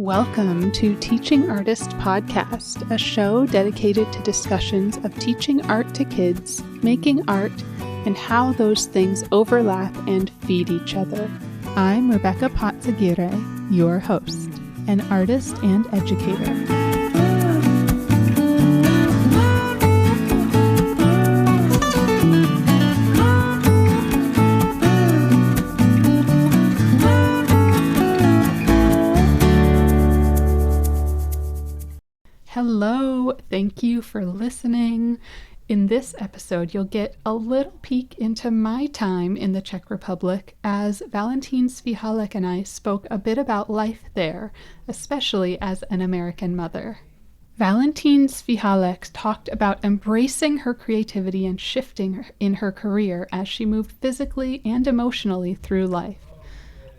Welcome to Teaching Artist Podcast, a show dedicated to discussions of teaching art to kids, making art, and how those things overlap and feed each other. I'm Rebecca Potzaguirre, your host, an artist and educator. Hello, thank you for listening. In this episode, you'll get a little peek into my time in the Czech Republic as Valentine Svihalek and I spoke a bit about life there, especially as an American mother. Valentine Svihalek talked about embracing her creativity and shifting in her career as she moved physically and emotionally through life.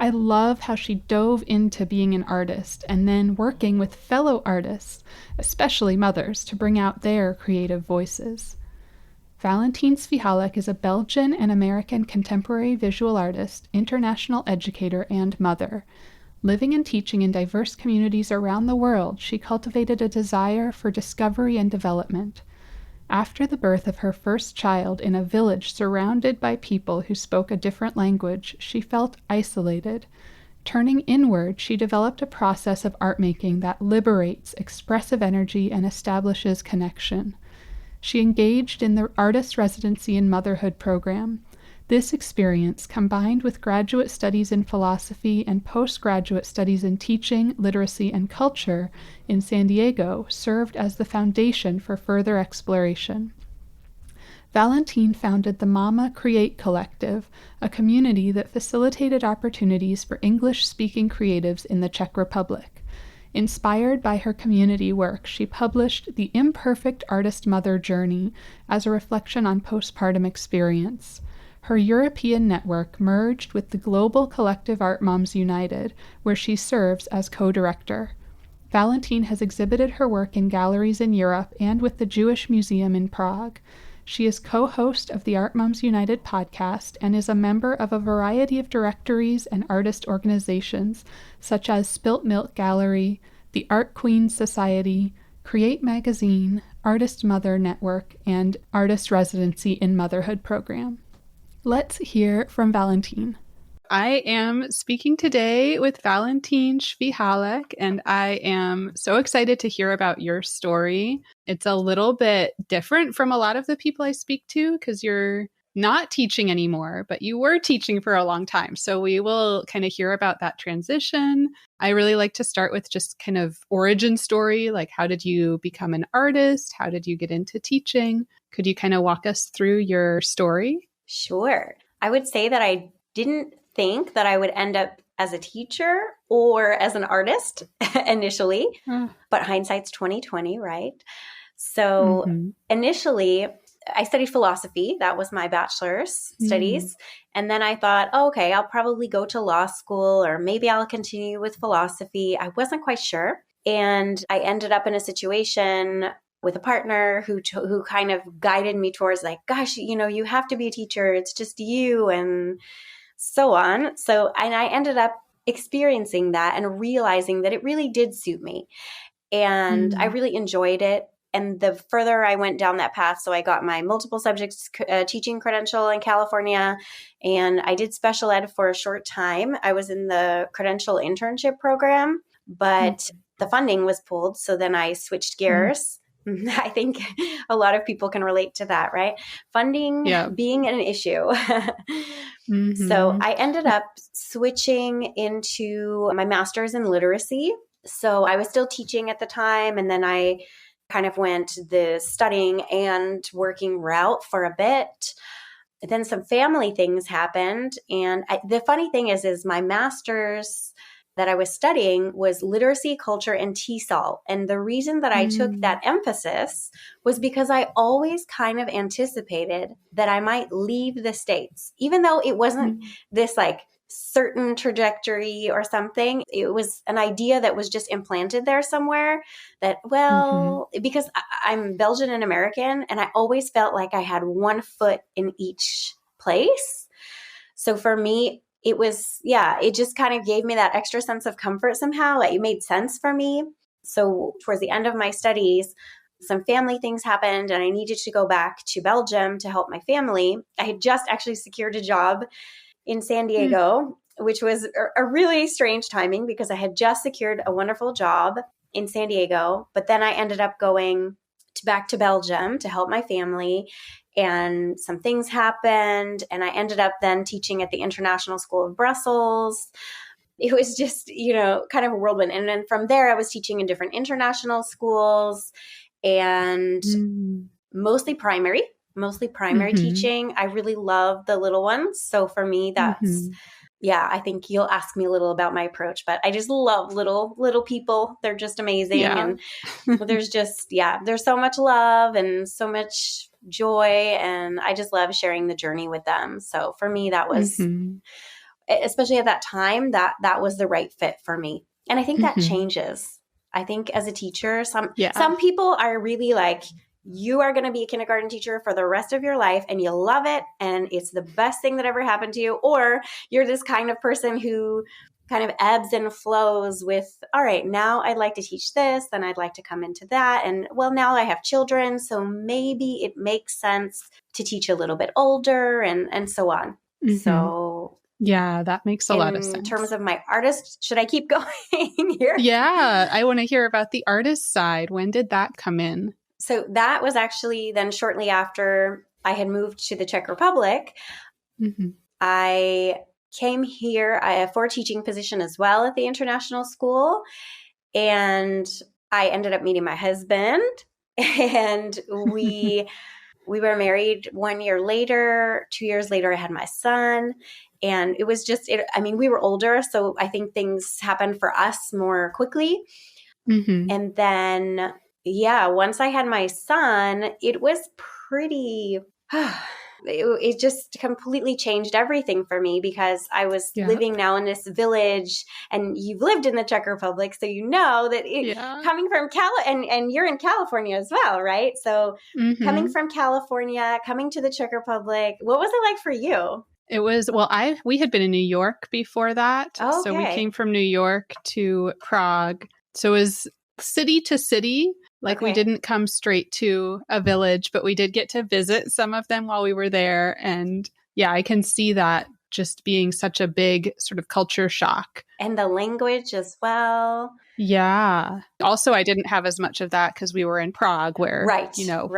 I love how she dove into being an artist and then working with fellow artists, especially mothers, to bring out their creative voices. Valentine Svihalek is a Belgian and American contemporary visual artist, international educator, and mother. Living and teaching in diverse communities around the world, she cultivated a desire for discovery and development. After the birth of her first child in a village surrounded by people who spoke a different language, she felt isolated. Turning inward, she developed a process of art making that liberates expressive energy and establishes connection. She engaged in the Artist Residency In Motherhood program. This experience, combined with graduate studies in philosophy and postgraduate studies in teaching, literacy, and culture in San Diego, served as the foundation for further exploration. Valentine founded the Mama Create Collective, a community that facilitated opportunities for English-speaking creatives in the Czech Republic. Inspired by her community work, she published The Imperfect Artist Mother Journey as a reflection on postpartum experience. Her European network merged with the global collective Art Moms United, where she serves as co-director. Valentine has exhibited her work in galleries in Europe and with the Jewish Museum in Prague. She is co-host of the Art Moms United podcast and is a member of a variety of directories and artist organizations, such as Spilt Milk Gallery, the Art Queens Society, Create Magazine, Artist Mother Network, and Artist Residency in Motherhood program. Let's hear from Valentine. I am speaking today with Valentine Svihalek, and I am so excited to hear about your story. It's a little bit different from a lot of the people I speak to because you're not teaching anymore, but you were teaching for a long time. So we will kind of hear about that transition. I really like to start with just kind of origin story, like how did you become an artist? How did you get into teaching? Could you kind of walk us through your story? Sure. I would say that I didn't think that I would end up as a teacher or as an artist initially, but hindsight's 2020, right? So initially, I studied philosophy. That was my bachelor's studies. And then I thought, okay, I'll probably go to law school or maybe I'll continue with philosophy. I wasn't quite sure. And I ended up in a situation with a partner who kind of guided me towards like, gosh, you have to be a teacher. It's just you and so on. And I ended up experiencing that and realizing that it really did suit me. And I really enjoyed it. And the further I went down that path, so I got my multiple subjects teaching credential in California, and I did special ed for a short time. I was in the credential internship program, but the funding was pulled. So then I switched gears. I think a lot of people can relate to that, right? Funding being an issue. So I ended up switching into my master's in literacy. So I was still teaching at the time. And then I kind of went the studying and working route for a bit. Then some family things happened. And the funny thing is my master's that I was studying was literacy, culture, and TESOL. And the reason that I took that emphasis was because I always kind of anticipated that I might leave the States, even though it wasn't this like certain trajectory or something. It was an idea that was just implanted there somewhere that, because I'm Belgian and American, and I always felt like I had one foot in each place. So for me, it was, it just kind of gave me that extra sense of comfort somehow. Like, it made sense for me. So towards the end of my studies, some family things happened and I needed to go back to Belgium to help my family. I had just actually secured a job in San Diego, which was a really strange timing because I had just secured a wonderful job in San Diego, but then I ended up going back to Belgium to help my family, and some things happened, and I ended up then teaching at the International School of Brussels. It was just, kind of a whirlwind. And then from there, I was teaching in different international schools and mostly primary teaching. I really love the little ones. So for me, that's, I think you'll ask me a little about my approach, but I just love little people. They're just amazing. Yeah. And there's just, there's so much love and so much joy. And I just love sharing the journey with them. So for me, that was, especially at that time, that was the right fit for me. And I think that changes. I think as a teacher, some people are really like, you are going to be a kindergarten teacher for the rest of your life and you'll love it and it's the best thing that ever happened to you. Or you're this kind of person who kind of ebbs and flows with, all right, now I'd like to teach this, then I'd like to come into that. And well, now I have children, so maybe it makes sense to teach a little bit older and so on. So yeah, that makes a lot of sense. In terms of my artist, should I keep going here? Yeah, I want to hear about the artist side. When did that come in? So that was actually then shortly after I had moved to the Czech Republic. I came here for a teaching position as well at the international school. And I ended up meeting my husband, and we were married 1 year later. 2 years later, I had my son. And it was just, we were older, so I think things happened for us more quickly. And then, once I had my son, it was pretty, it just completely changed everything for me because I was living now in this village, and you've lived in the Czech Republic, so you know that coming from and you're in California as well, right? So coming from California, coming to the Czech Republic, what was it like for you? It was, we had been in New York before that. Oh, okay. So we came from New York to Prague. So it was city to city. Like we didn't come straight to a village, but we did get to visit some of them while we were there. And I can see that just being such a big sort of culture shock. And the language as well. Yeah. Also, I didn't have as much of that because we were in Prague where,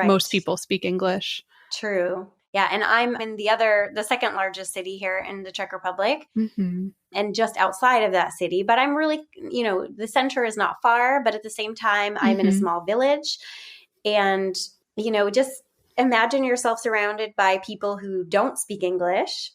most people speak English. True. Yeah. And I'm in the second largest city here in the Czech Republic and just outside of that city. But I'm really, the center is not far, but at the same time, I'm in a small village. And, just imagine yourself surrounded by people who don't speak English.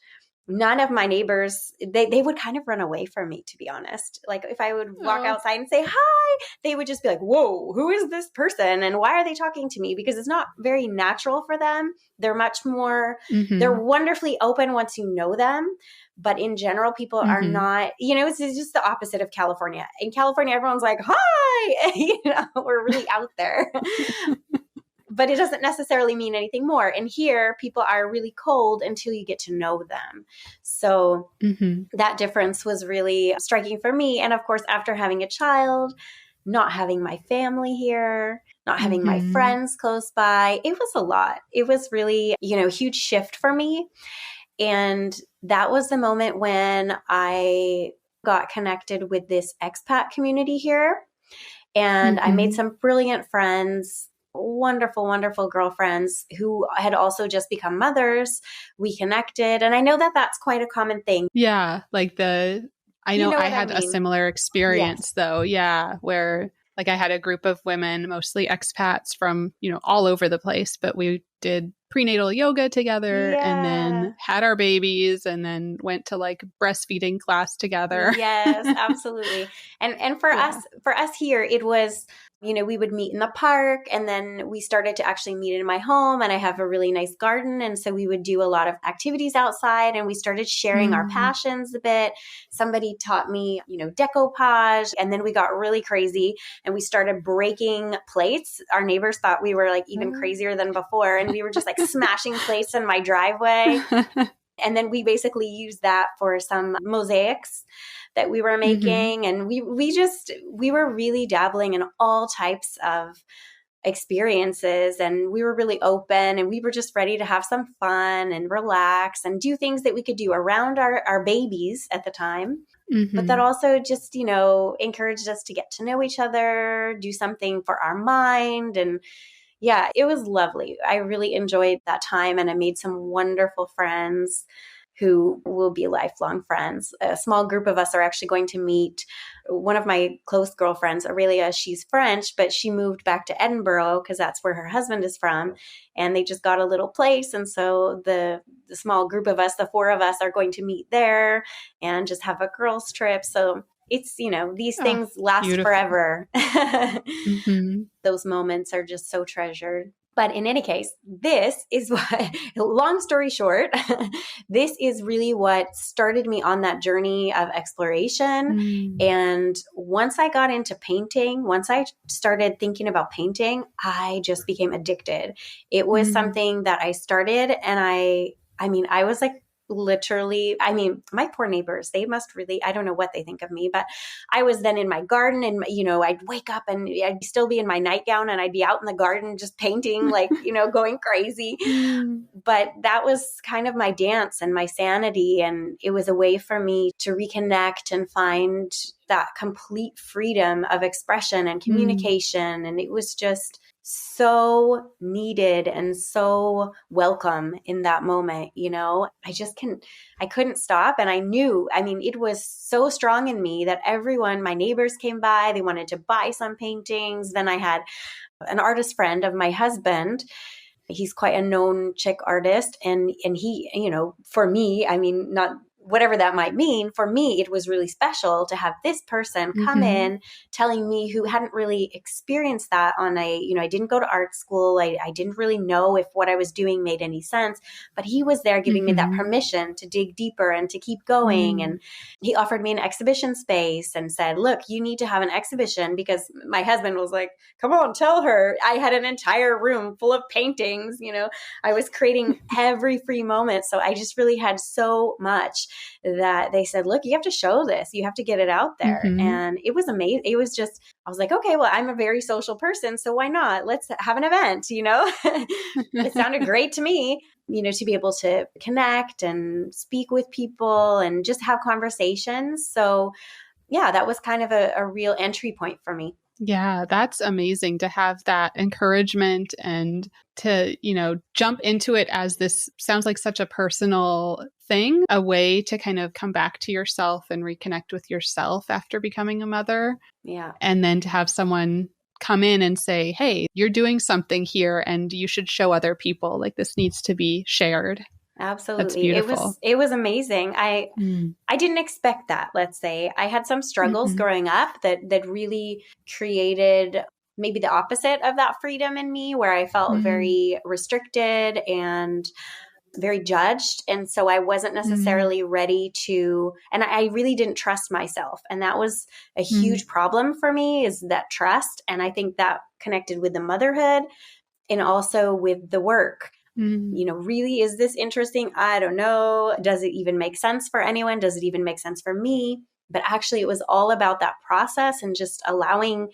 None of my neighbors, they would kind of run away from me, to be honest. Like if I would walk outside and say, hi, they would just be like, whoa, who is this person? And why are they talking to me? Because it's not very natural for them. They're much more, they're wonderfully open once you know them. But in general, people are not, it's just the opposite of California. In California, everyone's like, hi, we're really out there. But it doesn't necessarily mean anything more. And here, people are really cold until you get to know them. So that difference was really striking for me. And of course, after having a child, not having my family here, not having my friends close by, it was a lot. It was really, a huge shift for me. And that was the moment when I got connected with this expat community here. And I made some brilliant friends, wonderful, wonderful girlfriends who had also just become mothers. We connected. And I know that that's quite a common thing. Yeah. Like I had a similar experience though. Yeah. Where like I had a group of women, mostly expats from, all over the place, but we did prenatal yoga together and then had our babies and then went to like breastfeeding class together. Yes, absolutely. And for us here, it was, we would meet in the park, and then we started to actually meet in my home, and I have a really nice garden. And so we would do a lot of activities outside, and we started sharing our passions a bit. Somebody taught me, decoupage, and then we got really crazy and we started breaking plates. Our neighbors thought we were like even crazier than before. And we were just like smashing plates in my driveway. And then we basically used that for some mosaics that we were making. And we were really dabbling in all types of experiences, and we were really open, and we were just ready to have some fun and relax and do things that we could do around our babies at the time. But that also just, encouraged us to get to know each other, do something for our mind. And yeah, it was lovely. I really enjoyed that time, and I made some wonderful friends who will be lifelong friends. A small group of us are actually going to meet. One of my close girlfriends, Aurelia, she's French, but she moved back to Edinburgh because that's where her husband is from. And they just got a little place. And so the small group of us, the four of us, are going to meet there and just have a girls' trip. So it's, these things last beautiful. Forever. Those moments are just so treasured. But in any case, this is what, long story short, this is really what started me on that journey of exploration. And once I got into painting, once I started thinking about painting, I just became addicted. It was something that I started, and I was like, literally, my poor neighbors, they must really, I don't know what they think of me, but I was then in my garden, and, I'd wake up and I'd still be in my nightgown, and I'd be out in the garden just painting, like, going crazy. But that was kind of my dance and my sanity. And it was a way for me to reconnect and find that complete freedom of expression and communication. And it was just so needed and so welcome in that moment. I couldn't stop. And I knew, it was so strong in me that my neighbors came by, they wanted to buy some paintings. Then I had an artist friend of my husband. He's quite a known Czech artist. And he, for me, not whatever that might mean, for me, it was really special to have this person come in telling me, who hadn't really experienced that on I didn't go to art school. I didn't really know if what I was doing made any sense, but he was there giving me that permission to dig deeper and to keep going. And he offered me an exhibition space and said, look, you need to have an exhibition, because my husband was like, come on, tell her. I had an entire room full of paintings. I was creating every free moment. So I just really had so much that they said, look, you have to show this. You have to get it out there. And it was amazing. It was just, I was like, okay, well, I'm a very social person, so why not? Let's have an event, It sounded great to me, to be able to connect and speak with people and just have conversations. So yeah, that was kind of a real entry point for me. Yeah, that's amazing to have that encouragement and to, jump into it as this sounds like such a personal thing, a way to kind of come back to yourself and reconnect with yourself after becoming a mother. Yeah. And then to have someone come in and say, hey, you're doing something here and you should show other people, like this needs to be shared. Absolutely. That's beautiful. It was amazing. I didn't expect that, let's say. I had some struggles growing up that really created maybe the opposite of that freedom in me, where I felt very restricted and very judged. And so I wasn't necessarily ready to, and I really didn't trust myself. And that was a huge problem for me, is that trust. And I think that connected with the motherhood and also with the work. Really, is this interesting? I don't know. Does it even make sense for anyone? Does it even make sense for me? But actually, it was all about that process and just allowing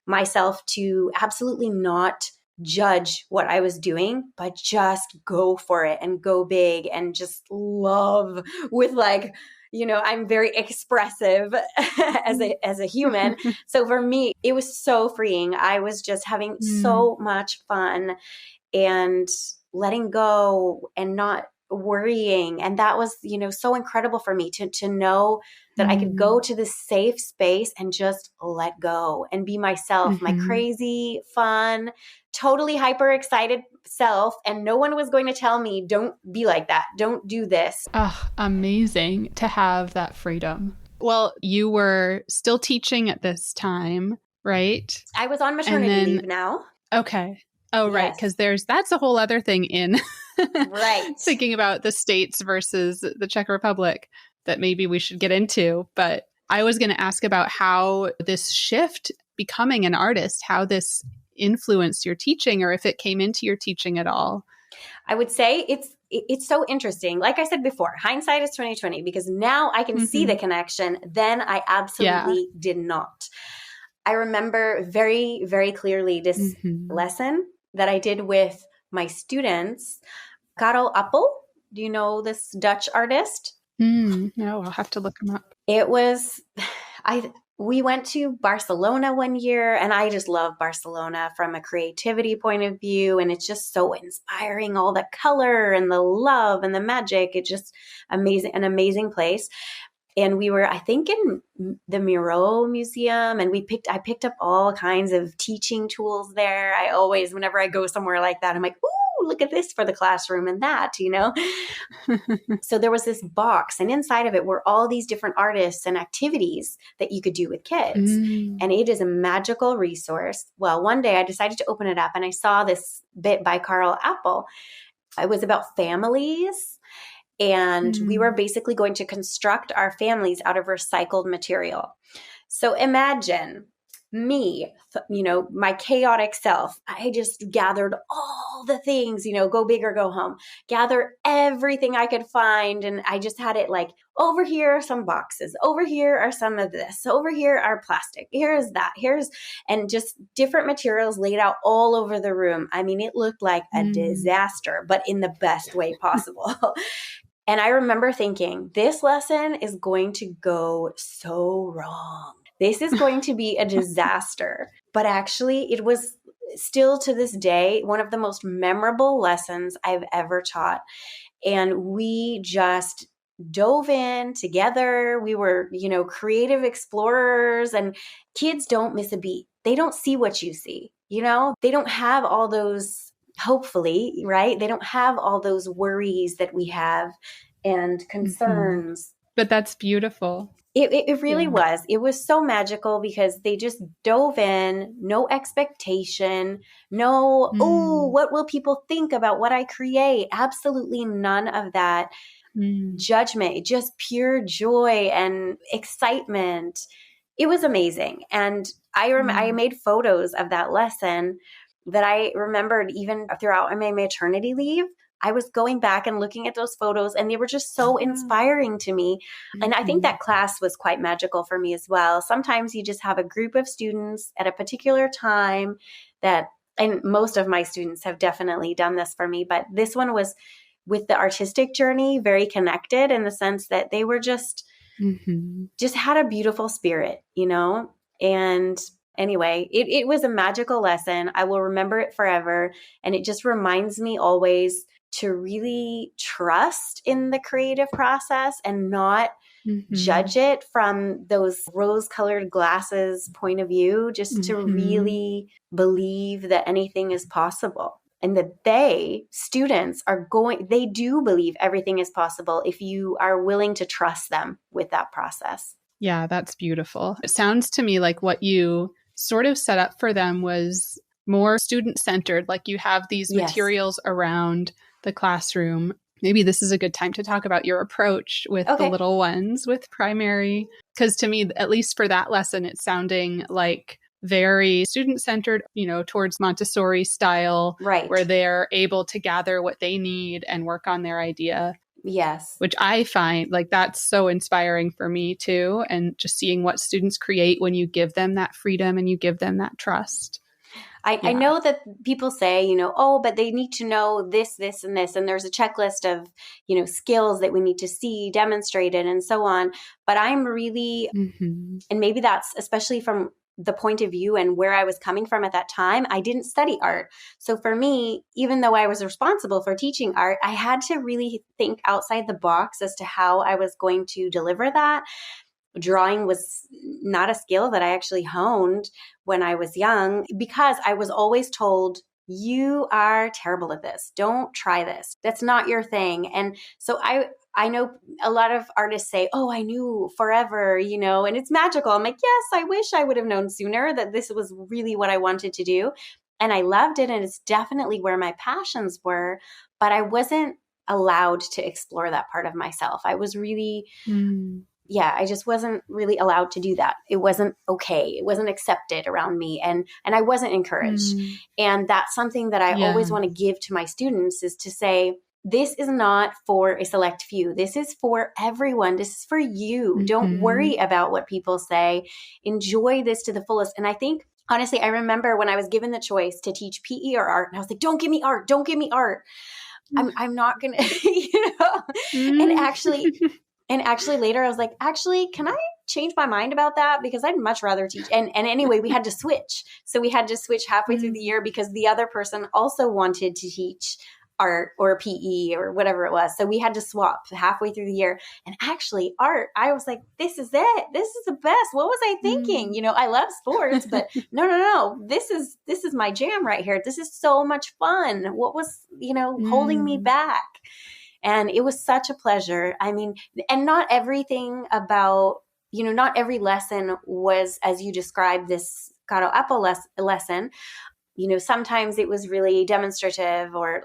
myself to absolutely not judge what I was doing, but just go for it and go big and just love with I'm very expressive as a human. So for me, it was so freeing. I was just having so much fun and letting go and not worrying. And that was, so incredible for me to know that I could go to this safe space and just let go and be myself, my crazy, fun, totally hyper excited self. And no one was going to tell me, don't be like that. Don't do this. Oh, amazing to have that freedom. Well, you were still teaching at this time, right? I was on maternity leave now. Okay. Oh, right. Because that's a whole other thing in right. thinking about the States versus the Czech Republic that maybe we should get into. But I was going to ask about how this shift, becoming an artist, how this influenced your teaching, or if it came into your teaching at all. I would say it's so interesting. Like I said before, hindsight is 2020, because now I can see the connection. Then I absolutely did not. I remember very, very clearly this lesson that I did with my students. Karel Appel, do you know this Dutch artist? No, I'll have to look him up. It was, we went to Barcelona one year, and I just love Barcelona from a creativity point of view. And it's just so inspiring, all the color and the love and the magic. It's just amazing, an amazing place. And we were, I think, in the Miro Museum, and I picked up all kinds of teaching tools there. I always, whenever I go somewhere like that, I'm like, ooh, look at this for the classroom and that, you know? So there was this box, and inside of it were all these different artists and activities that you could do with kids. And it is a magical resource. Well, one day I decided to open it up, and I saw this bit by Karel Appel. It was about families. And we were basically going to construct our families out of recycled material. So imagine me, you know, my chaotic self. I just gathered all the things, you know, go big or go home, gather everything I could find. And I just had it like, over here are some boxes, over here are some of this, over here are plastic, here's that, and just different materials laid out all over the room. I mean, it looked like a disaster, but in the best way possible. And I remember thinking, this lesson is going to go so wrong. This is going to be a disaster. But actually, it was still to this day one of the most memorable lessons I've ever taught. And we just dove in together. We were, you know, creative explorers, and kids don't miss a beat. They don't see what you see, you know, they don't have all those, hopefully, right? They don't have all those worries that we have and concerns. But that's beautiful. It really was. It was so magical because they just dove in, no expectation, no, oh, what will people think about what I create? Absolutely none of that judgment, just pure joy and excitement. It was amazing. And I made photos of that lesson that I remembered even throughout my maternity leave. I was going back and looking at those photos, and they were just so inspiring to me. And I think that class was quite magical for me as well. Sometimes you just have a group of students at a particular time that, and most of my students have definitely done this for me, but this one was with the artistic journey, very connected in the sense that they were just had a beautiful spirit, you know? And anyway, it was a magical lesson. I will remember it forever. And it just reminds me always to really trust in the creative process and not judge it from those rose-colored glasses point of view, just to really believe that anything is possible. And that students they do believe everything is possible if you are willing to trust them with that process. Yeah, that's beautiful. It sounds to me like what you sort of set up for them was more student-centered, like you have these materials around the classroom. Maybe this is a good time to talk about your approach with the little ones with primary, because to me, at least for that lesson, it's sounding like very student-centered, you know, towards Montessori style, where they're able to gather what they need and work on their idea. Yes. Which I find like that's so inspiring for me too. And just seeing what students create when you give them that freedom and you give them that trust. I know that people say, you know, oh, but they need to know this, this, and this. And there's a checklist of, you know, skills that we need to see demonstrated and so on. But I'm really, and maybe that's especially from the point of view and where I was coming from at that time, I didn't study art. So for me, even though I was responsible for teaching art, I had to really think outside the box as to how I was going to deliver that. Drawing was not a skill that I actually honed when I was young because I was always told, you are terrible at this. Don't try this. That's not your thing. And so I know a lot of artists say, oh, I knew forever, you know, and it's magical. I'm like, yes, I wish I would have known sooner that this was really what I wanted to do. And I loved it. And it's definitely where my passions were, but I wasn't allowed to explore that part of myself. I was really... I just wasn't really allowed to do that. It wasn't okay. It wasn't accepted around me. And I wasn't encouraged. And that's something that I always want to give to my students is to say, this is not for a select few. This is for everyone. This is for you. Don't worry about what people say. Enjoy this to the fullest. And I think, honestly, I remember when I was given the choice to teach PE or art, and I was like, don't give me art. Don't give me art. I'm not going to, And actually later I was like, actually, can I change my mind about that? Because I'd much rather teach. And anyway, we had to switch. So we had to switch halfway through the year because the other person also wanted to teach art or PE or whatever it was. So we had to swap halfway through the year. And actually art, I was like, this is it. This is the best. What was I thinking? I love sports, but no. This is my jam right here. This is so much fun. What was, holding me back? And it was such a pleasure. I mean, and not everything about, not every lesson was, as you described, this Caro Apple lesson. Sometimes it was really demonstrative, or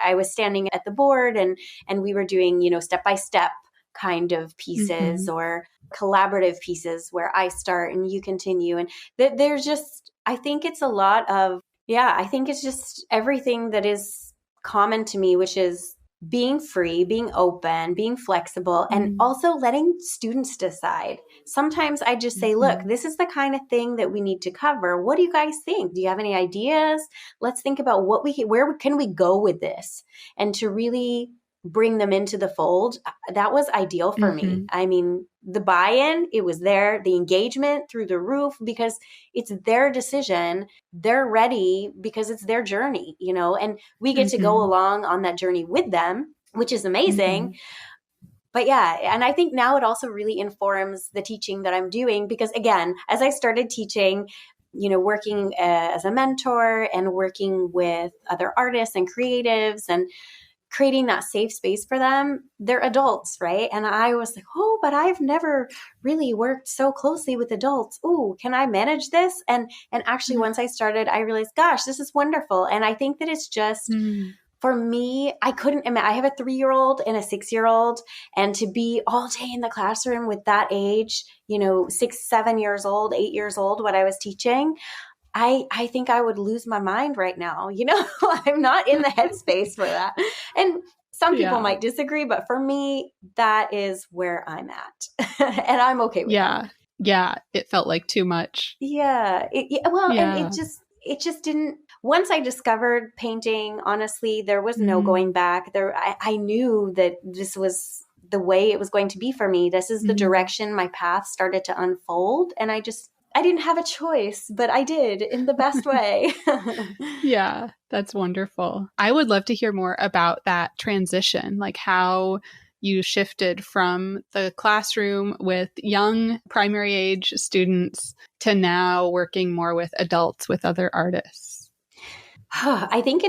I was standing at the board and we were doing, step-by-step kind of pieces or collaborative pieces where I start and you continue. And there's just, I think it's a lot of, I think it's just everything that is common to me, which is being free, being open, being flexible, and also letting students decide. Sometimes I just say, look, this is the kind of thing that we need to cover. What do you guys think? Do you have any ideas? Let's think about where can we go with this? And to really bring them into the fold, that was ideal for me. I mean, the buy-in, it was there, the engagement through the roof, because it's their decision. They're ready because it's their journey, and we get to go along on that journey with them, which is amazing. But and I think now it also really informs the teaching that I'm doing, because again, as I started teaching, working as a mentor and working with other artists and creatives and creating that safe space for them, they're adults, right? And I was like, oh, but I've never really worked so closely with adults. Oh, can I manage this? And actually, once I started, I realized, gosh, this is wonderful. And I think that it's just, for me, I couldn't imagine. I have a 3-year-old and a 6-year-old, and to be all day in the classroom with that age, 6, 7 years old, 8 years old, what I was teaching, I think I would lose my mind right now. I'm not in the headspace for that. And some people might disagree, but for me, that is where I'm at. And I'm okay with that. Yeah. It felt like too much. And it just didn't. Once I discovered painting, honestly, there was no going back. I knew that this was the way it was going to be for me. This is the direction my path started to unfold. And I didn't have a choice, but I did in the best way. Yeah, that's wonderful. I would love to hear more about that transition, like how you shifted from the classroom with young primary age students to now working more with adults, with other artists. I think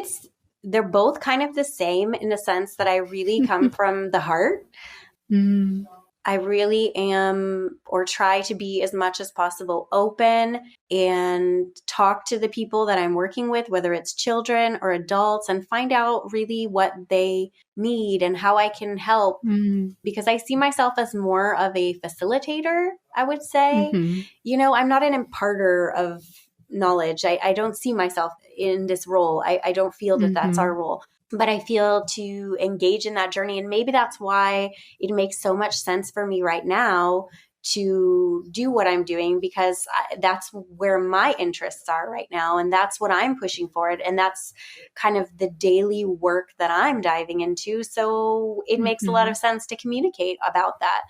they're both kind of the same in the sense that I really come from the heart. I really am, or try to be as much as possible, open and talk to the people that I'm working with, whether it's children or adults, and find out really what they need and how I can help. Because I see myself as more of a facilitator, I would say. I'm not an imparter of knowledge. I don't see myself in this role. I don't feel that that's our role. But I feel to engage in that journey. And maybe that's why it makes so much sense for me right now to do what I'm doing, because that's where my interests are right now. And that's what I'm pushing forward. And that's kind of the daily work that I'm diving into. So it makes a lot of sense to communicate about that.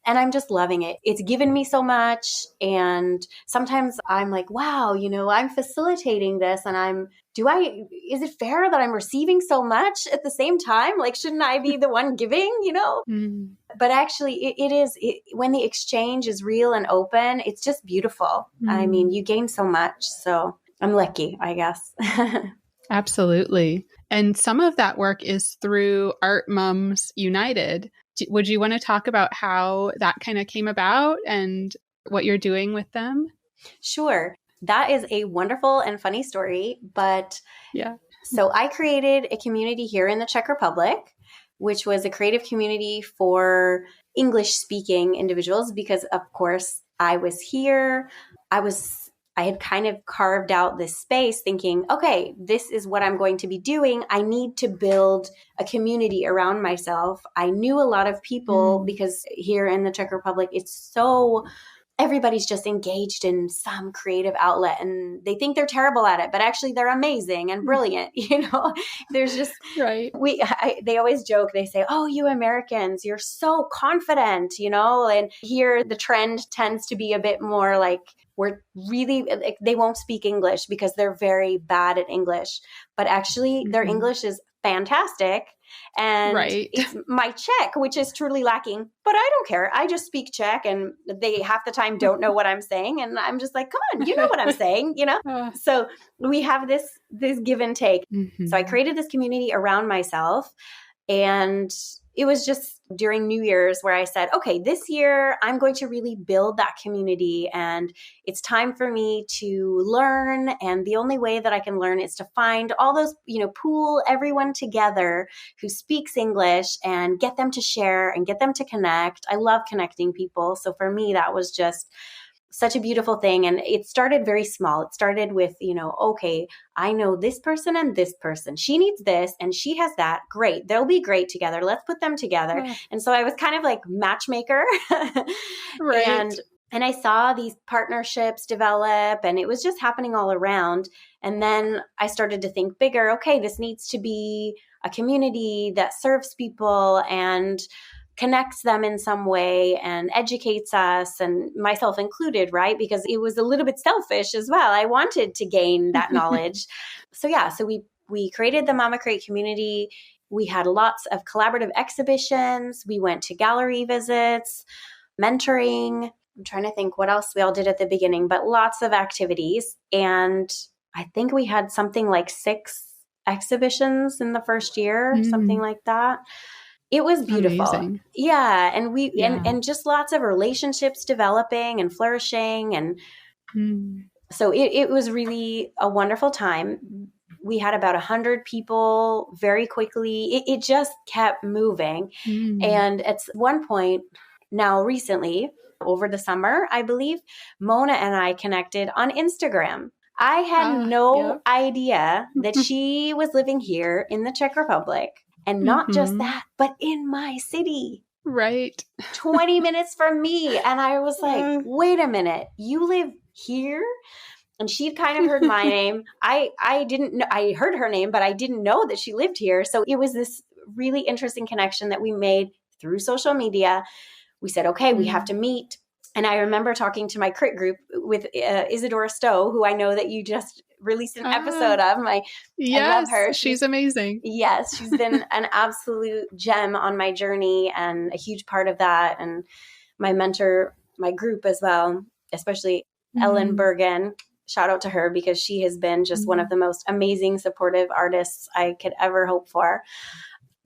And I'm just loving it. It's given me so much. And sometimes I'm like, wow, I'm facilitating this, and is it fair that I'm receiving so much at the same time? Like, shouldn't I be the one giving, But actually it is, when the exchange is real and open, it's just beautiful. I mean, you gain so much. So I'm lucky, I guess. Absolutely. And some of that work is through Art Mums United. Would you want to talk about how that kind of came about and what you're doing with them? Sure. That is a wonderful and funny story. But so I created a community here in the Czech Republic, which was a creative community for English speaking individuals, because of course I was here. I was I had kind of carved out this space thinking, okay, this is what I'm going to be doing. I need to build a community around myself. I knew a lot of people because here in the Czech Republic, it's so everybody's just engaged in some creative outlet and they think they're terrible at it, but actually they're amazing and brilliant. There's just, right. They always joke, they say, oh, you Americans, you're so confident, and here the trend tends to be a bit more like, we're really, like, they won't speak English because they're very bad at English, but actually their English is fantastic. And right. It's my Czech, which is truly lacking, but I don't care. I just speak Czech and they half the time don't know what I'm saying. And I'm just like, come on, you know what I'm saying, So we have this give and take. So I created this community around myself. And it was just during New Year's where I said, okay, this year I'm going to really build that community and it's time for me to learn. And the only way that I can learn is to find all those, pool everyone together who speaks English and get them to share and get them to connect. I love connecting people. So for me, that was just such a beautiful thing. And it started very small. It started with, okay, I know this person and this person. She needs this and she has that. Great. They'll be great together. Let's put them together. Yeah. And so I was kind of like matchmaker. Right. And I saw these partnerships develop and it was just happening all around. And then I started to think bigger. Okay, this needs to be a community that serves people and connects them in some way and educates us, and myself included, right? Because it was a little bit selfish as well. I wanted to gain that knowledge. So we created the Mama Create community. We had lots of collaborative exhibitions. We went to gallery visits, mentoring. I'm trying to think what else we all did at the beginning, but lots of activities. And I think we had something like 6 exhibitions in the first year, something like that. It was beautiful. Amazing. Yeah. And and just lots of relationships developing and flourishing. And so it was really a wonderful time. We had about 100 people very quickly. It just kept moving. And at one point now recently, over the summer, I believe, Mona and I connected on Instagram. I had no idea that she was living here in the Czech Republic. And not just that, but in my city. Right. 20 minutes from me. And I was like, wait a minute, you live here? And she'd kind of heard my name. I didn't know, I heard her name, but I didn't know that she lived here. So it was this really interesting connection that we made through social media. We said, okay, we have to meet. And I remember talking to my crit group with Isadora Stowe, who I know that you just released an episode of. I love her. She's amazing. Yes, she's been an absolute gem on my journey and a huge part of that. And my mentor, my group as well, especially Ellen Bergen. Shout out to her because she has been just one of the most amazing, supportive artists I could ever hope for.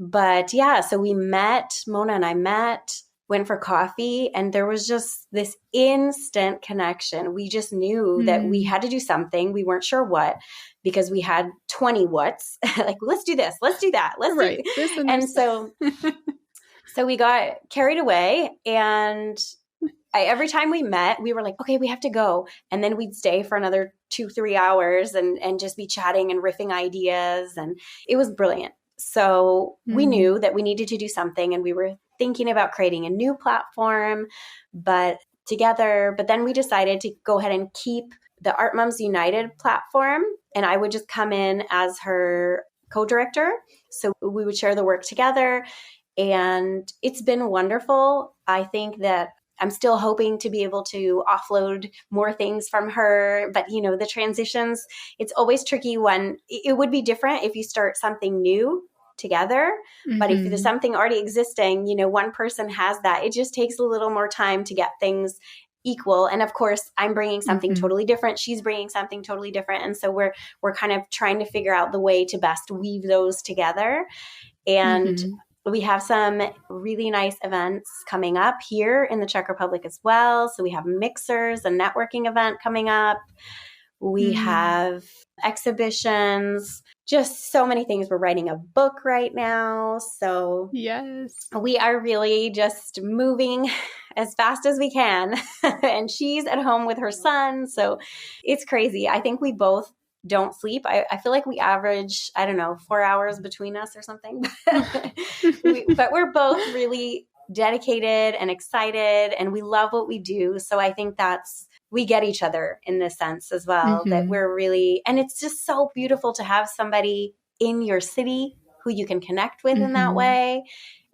But yeah, so we met, Mona and I met, went for coffee, and there was just this instant connection. We just knew that we had to do something. We weren't sure what, because we had 20 whats. Like, let's do this, let's do that, let's do this. And so we got carried away, and every time we met, we were like, okay, we have to go. And then we'd stay for another 2-3 hours and just be chatting and riffing ideas. And it was brilliant. So we knew that we needed to do something, and we were thinking about creating a new platform, but then we decided to go ahead and keep the Art Moms United platform, and I would just come in as her co-director. So we would share the work together, and it's been wonderful. I think that I'm still hoping to be able to offload more things from her, but the transitions, it's always tricky when it would be different if you start something new together. But if there's something already existing, one person has that, it just takes a little more time to get things equal. And of course, I'm bringing something totally different. She's bringing something totally different. And so we're kind of trying to figure out the way to best weave those together. And we have some really nice events coming up here in the Czech Republic as well. So we have mixers, a networking event coming up. We have exhibitions, just so many things. We're writing a book right now. So yes, we are really just moving as fast as we can. And she's at home with her son. So it's crazy. I think we both don't sleep. I feel like we average, I don't know, 4 hours between us or something. But we're both really dedicated and excited, and we love what we do. So I think we get each other in this sense as well, that we're really, and it's just so beautiful to have somebody in your city who you can connect with in that way.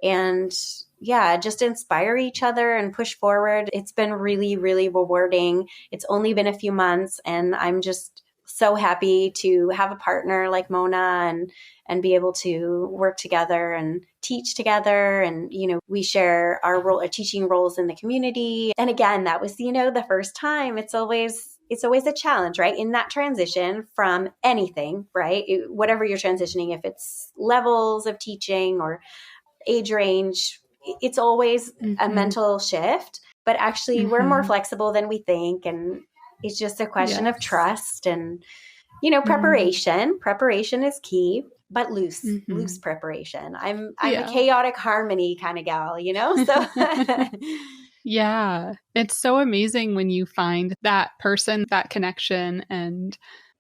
And yeah, just inspire each other and push forward. It's been really, really rewarding. It's only been a few months, and I'm just so happy to have a partner like Mona and be able to work together and teach together. And, we share our teaching roles in the community. And again, that was, the first time. It's always a challenge, right? In that transition from anything, right? Whatever you're transitioning, if it's levels of teaching or age range, it's always a mental shift. But actually, we're more flexible than we think. And it's just a question of trust and, preparation. Preparation is key, but loose preparation. I'm a chaotic harmony kind of gal, so. Yeah. It's so amazing when you find that person, that connection, and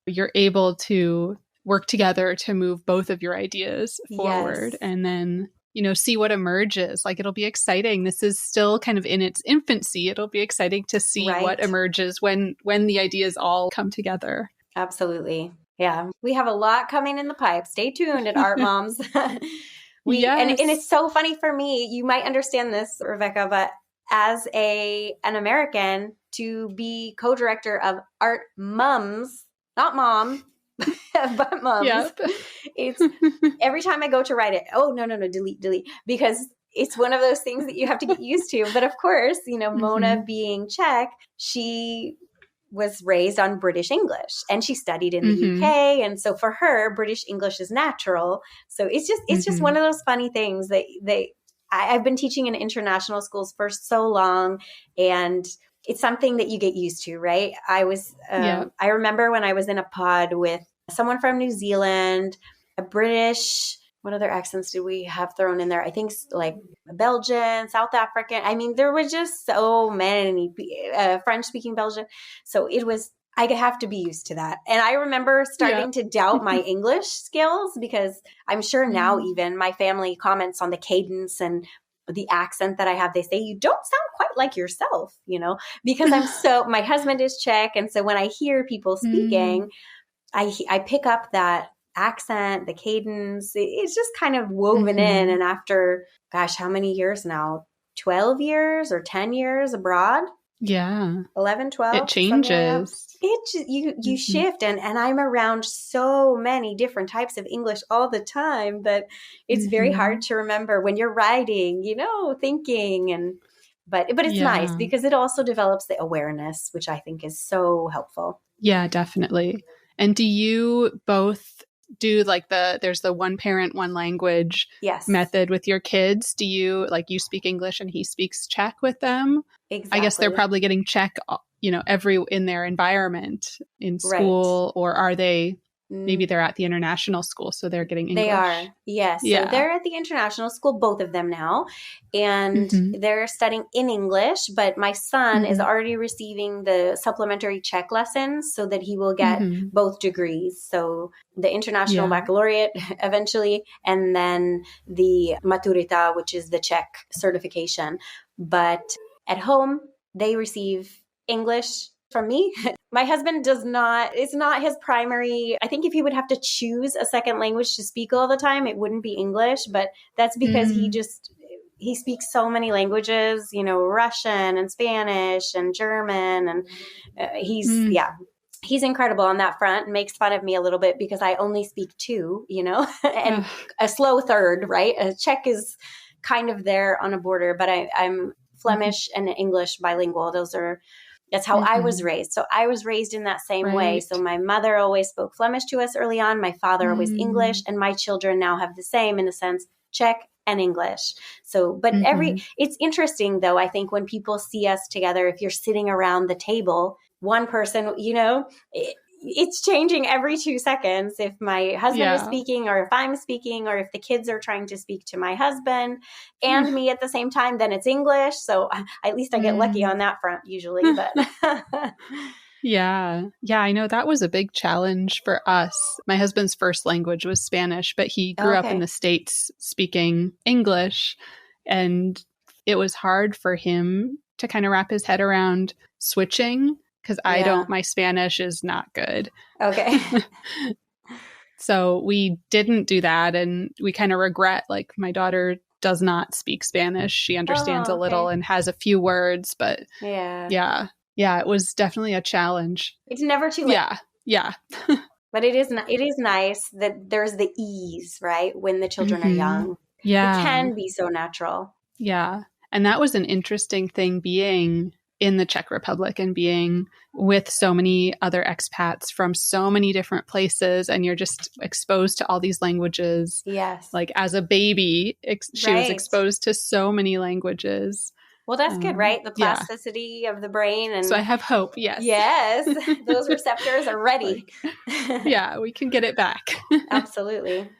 you're able to work together to move both of your ideas forward. Yes. And then, see what emerges. Like, it'll be exciting. This is still kind of in its infancy. It'll be exciting to see what emerges when the ideas all come together. Absolutely. Yeah. We have a lot coming in the pipe. Stay tuned at Art Moms. And it's so funny for me. You might understand this, Rebecca, but as an American, to be co-director of Art Mums, not mom, but mums. Yep. It's every time I go to write it, oh, no, delete, because it's one of those things that you have to get used to. But of course, Mona being Czech, she was raised on British English and she studied in the UK. And so for her, British English is natural. So it's just one of those funny things that I've been teaching in international schools for so long, and it's something that you get used to, right? I remember when I was in a pod with someone from New Zealand, a British, what other accents did we have thrown in there? I think like Belgian, South African. I mean, there were just so many French-speaking Belgian. So I have to be used to that. And I remember starting to doubt my English skills, because I'm sure now even my family comments on the cadence and the accent that I have. They say, you don't sound quite like yourself, because my husband is Czech. And so when I hear people speaking, I pick up that accent, the cadence. It's just kind of woven in. And after, gosh, how many years now? 12 years or 10 years abroad? Yeah. 11, 12. It changes. You shift. And I'm around so many different types of English all the time that it's very hard to remember when you're writing, thinking. But it's nice because it also develops the awareness, which I think is so helpful. Yeah, definitely. And do you both do there's the one parent, one language method with your kids? Do you you speak English and he speaks Czech with them? Exactly. I guess they're probably getting Czech, in their environment in school, or are they, maybe they're at the international school, so they're getting English? They are, yes. Yeah. So they're at the international school, both of them now, and they're studying in English, but my son is already receiving the supplementary Czech lessons so that he will get both degrees. So the international baccalaureate eventually, and then the maturita, which is the Czech certification. But at home, they receive English from me. My husband it's not his primary. I think if he would have to choose a second language to speak all the time, it wouldn't be English, but that's because he speaks so many languages, Russian and Spanish and German. And he's incredible on that front, and makes fun of me a little bit because I only speak two, and a slow third, right? Czech is kind of there on a border, but I'm Flemish and English bilingual. That's how I was raised. So I was raised in that same way. So my mother always spoke Flemish to us early on. My father always English, and my children now have the same, in a sense, Czech and English. So, but it's interesting though, I think, when people see us together, if you're sitting around the table, one person, it's changing every 2 seconds. If my husband is speaking, or if I'm speaking, or if the kids are trying to speak to my husband and me at the same time, then it's English. So at least I get lucky on that front usually. But Yeah. Yeah, I know that was a big challenge for us. My husband's first language was Spanish, but he grew up in the States speaking English. And it was hard for him to kind of wrap his head around switching because my Spanish is not good. Okay. So we didn't do that. And we kind of regret, like, my daughter does not speak Spanish. She understands a little and has a few words, but yeah, it was definitely a challenge. It's never too late. Yeah. But it is nice that there's the ease, right? When the children are young. Yeah. It can be so natural. Yeah. And that was an interesting thing, being in the Czech Republic and being with so many other expats from so many different places. And you're just exposed to all these languages. Yes. Like as a baby, she was exposed to so many languages. Well, that's good, right? The plasticity of the brain. And so I have hope. Yes. Yes. Those receptors are ready. Yeah, we can get it back. Absolutely.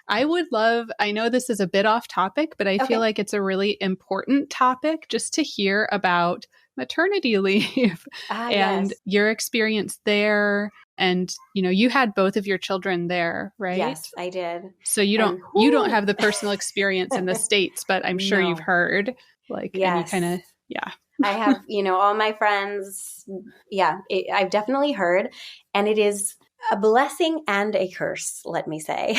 I know this is a bit off topic, but I feel like it's a really important topic just to hear about maternity leave and your experience there. And, you had both of your children there, right? Yes, I did. So you don't have the personal experience in the States, but I'm sure you've heard, and you kind of, I have, all my friends. Yeah, I've definitely heard, and it is a blessing and a curse, let me say.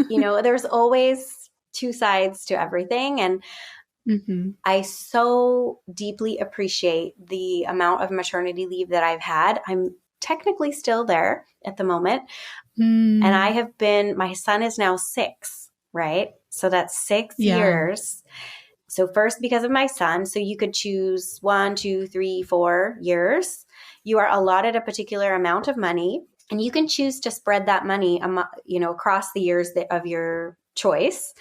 There's always two sides to everything. And I so deeply appreciate the amount of maternity leave that I've had. I'm technically still there at the moment. And my son is now 6, right? So that's 6 years. So first, because of my son, so you could choose 1, 2, 3, 4 years. You are allotted a particular amount of money, and you can choose to spread that money, across the years of your choice.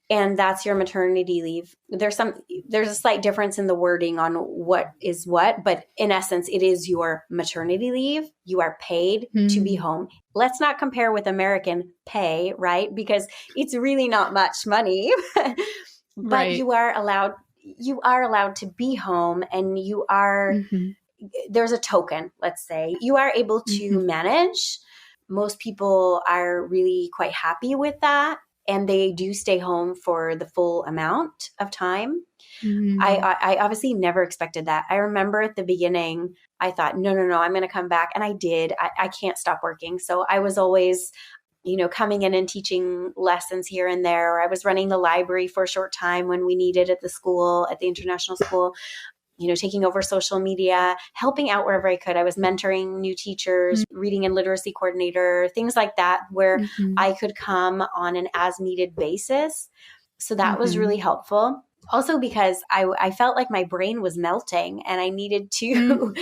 And that's your maternity leave. There's a slight difference in the wording on what is what, but in essence, it is your maternity leave. You are paid to be home. Let's not compare with American pay, right? Because it's really not much money, but you are allowed to be home, and you are, there's a token, let's say. You are able to manage. Most people are really quite happy with that. And they do stay home for the full amount of time. I obviously never expected that. I remember at the beginning, I thought, no, I'm going to come back. And I did. I can't stop working. So I was always, coming in and teaching lessons here and there. Or I was running the library for a short time when we needed at the international school. Taking over social media, helping out wherever I could. I was mentoring new teachers, reading and literacy coordinator, things like that, where I could come on an as needed basis. So that was really helpful. Also because I felt like my brain was melting, and I needed to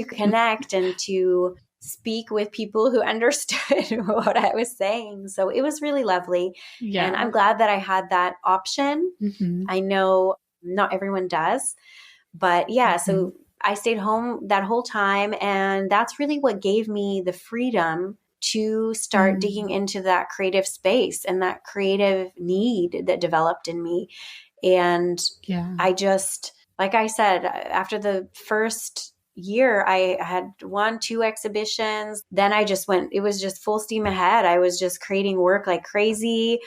connect and to speak with people who understood what I was saying. So it was really lovely. Yeah. And I'm glad that I had that option. I know not everyone does. But so I stayed home that whole time, and that's really what gave me the freedom to start digging into that creative space and that creative need that developed in me. And I just, like I said, after the first year, I had 1, 2 exhibitions. Then I just it was just full steam ahead. I was just creating work like crazy.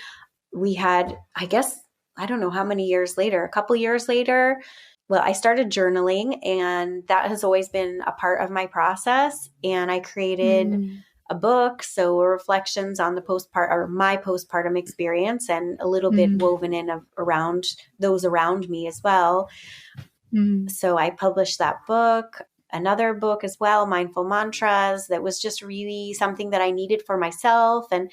We had, I guess, I don't know how many years later, a couple years later, I started journaling, and that has always been a part of my process. And I created a book, so reflections on my postpartum experience, and a little bit woven in around those around me as well. So I published that book, another book as well, Mindful Mantras, that was just really something that I needed for myself. And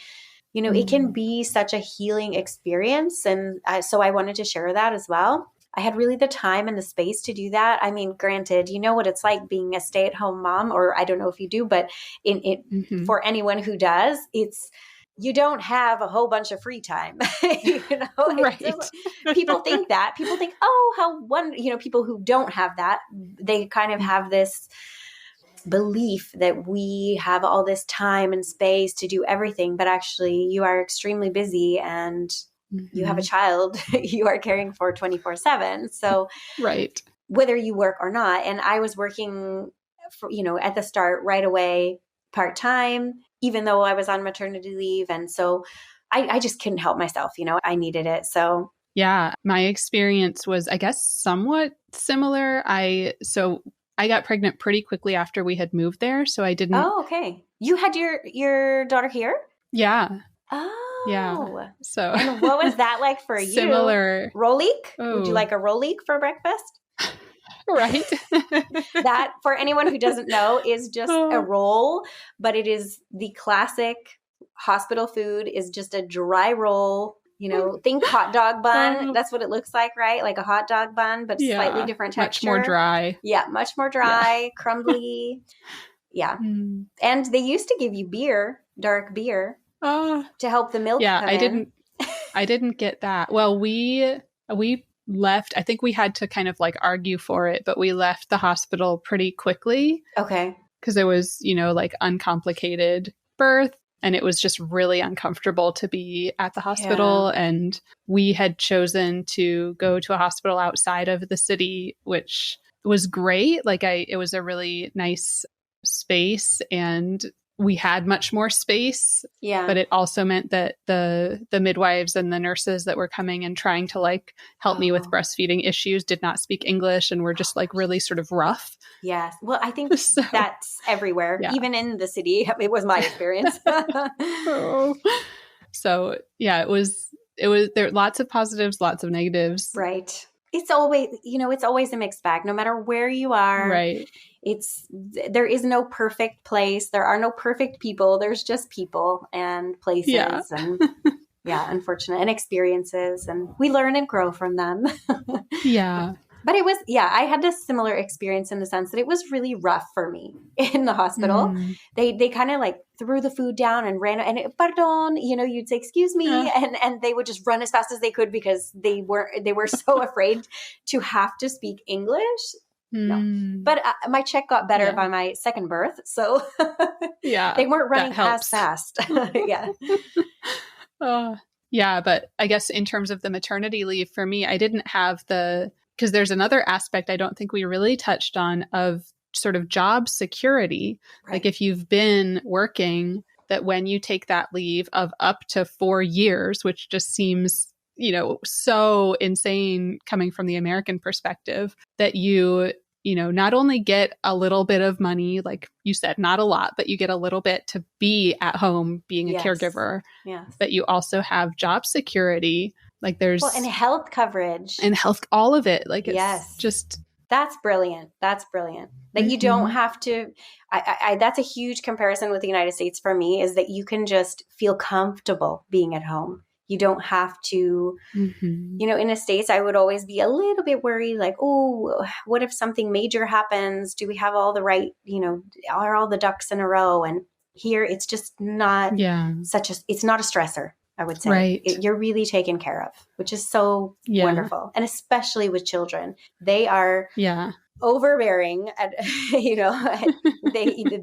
it can be such a healing experience. And so I wanted to share that as well. I had really the time and the space to do that. I mean, granted, you know what it's like being a stay-at-home mom, or I don't know if you do, but for anyone who does, you don't have a whole bunch of free time. Right. People think, people who don't have that, they kind of have this belief that we have all this time and space to do everything, but actually you are extremely busy and you have a child you are caring for 24/7. So right. whether you work or not, and I was working for, at the start right away, part-time, even though I was on maternity leave. And so I just couldn't help myself, I needed it. So yeah, my experience was, I guess, somewhat similar. So I got pregnant pretty quickly after we had moved there, so I didn't. Oh, okay. You had your daughter here? Yeah. Oh. Yeah. So And what was that like for you? Similar. Rolik? Oh. Would you like a rolik for breakfast? Right. That, for anyone who doesn't know, is just a roll, but it is the classic hospital food, is just a dry roll. Think hot dog bun. That's what it looks like, right? Like a hot dog bun, but slightly different texture. Much more dry. Yeah, much more dry, crumbly. Yeah. And they used to give you beer, dark beer, to help the milk come in. I didn't get that. Well, we left. I think we had to kind of like argue for it, but we left the hospital pretty quickly. Okay. Because it was, like uncomplicated birth. And it was just really uncomfortable to be at the hospital. Yeah. And we had chosen to go to a hospital outside of the city, which was great. Like it was a really nice space, and we had much more space. Yeah. But it also meant that the midwives and the nurses that were coming and trying to like help me with breastfeeding issues did not speak English and were just like really sort of rough. Yes. Well, I think that's everywhere, even in the city. It was my experience. So yeah, it was there lots of positives, lots of negatives. Right. It's always a mixed bag, no matter where you are. Right. There is no perfect place. There are no perfect people. There's just people and places and unfortunate, and experiences, and we learn and grow from them. Yeah. But it was, I had this similar experience in the sense that it was really rough for me in the hospital. They kind of like threw the food down and ran, and pardon, you'd say, excuse me. And they would just run as fast as they could because they were so afraid to have to speak English. No, but my check got better by my second birth. So they weren't running as fast. Yeah. But I guess in terms of the maternity leave for me, I didn't have because there's another aspect I don't think we really touched on of sort of job security. Right. Like if you've been working, that when you take that leave of up to 4 years, which just seems, so insane coming from the American perspective, that you not only get a little bit of money, like you said, not a lot, but you get a little bit to be at home being a caregiver, but you also have job security. Like there's and health coverage and health, all of it. Like it's just, that's brilliant. That's brilliant. That you don't have to, that's a huge comparison with the United States for me, is that you can just feel comfortable being at home. You don't have to, in the States, I would always be a little bit worried, like, oh, what if something major happens? Do we have all the right, are all the ducks in a row? And here it's just not it's not a stressor, I would say. Right. You're really taken care of, which is so wonderful. And especially with children, they are overbearing.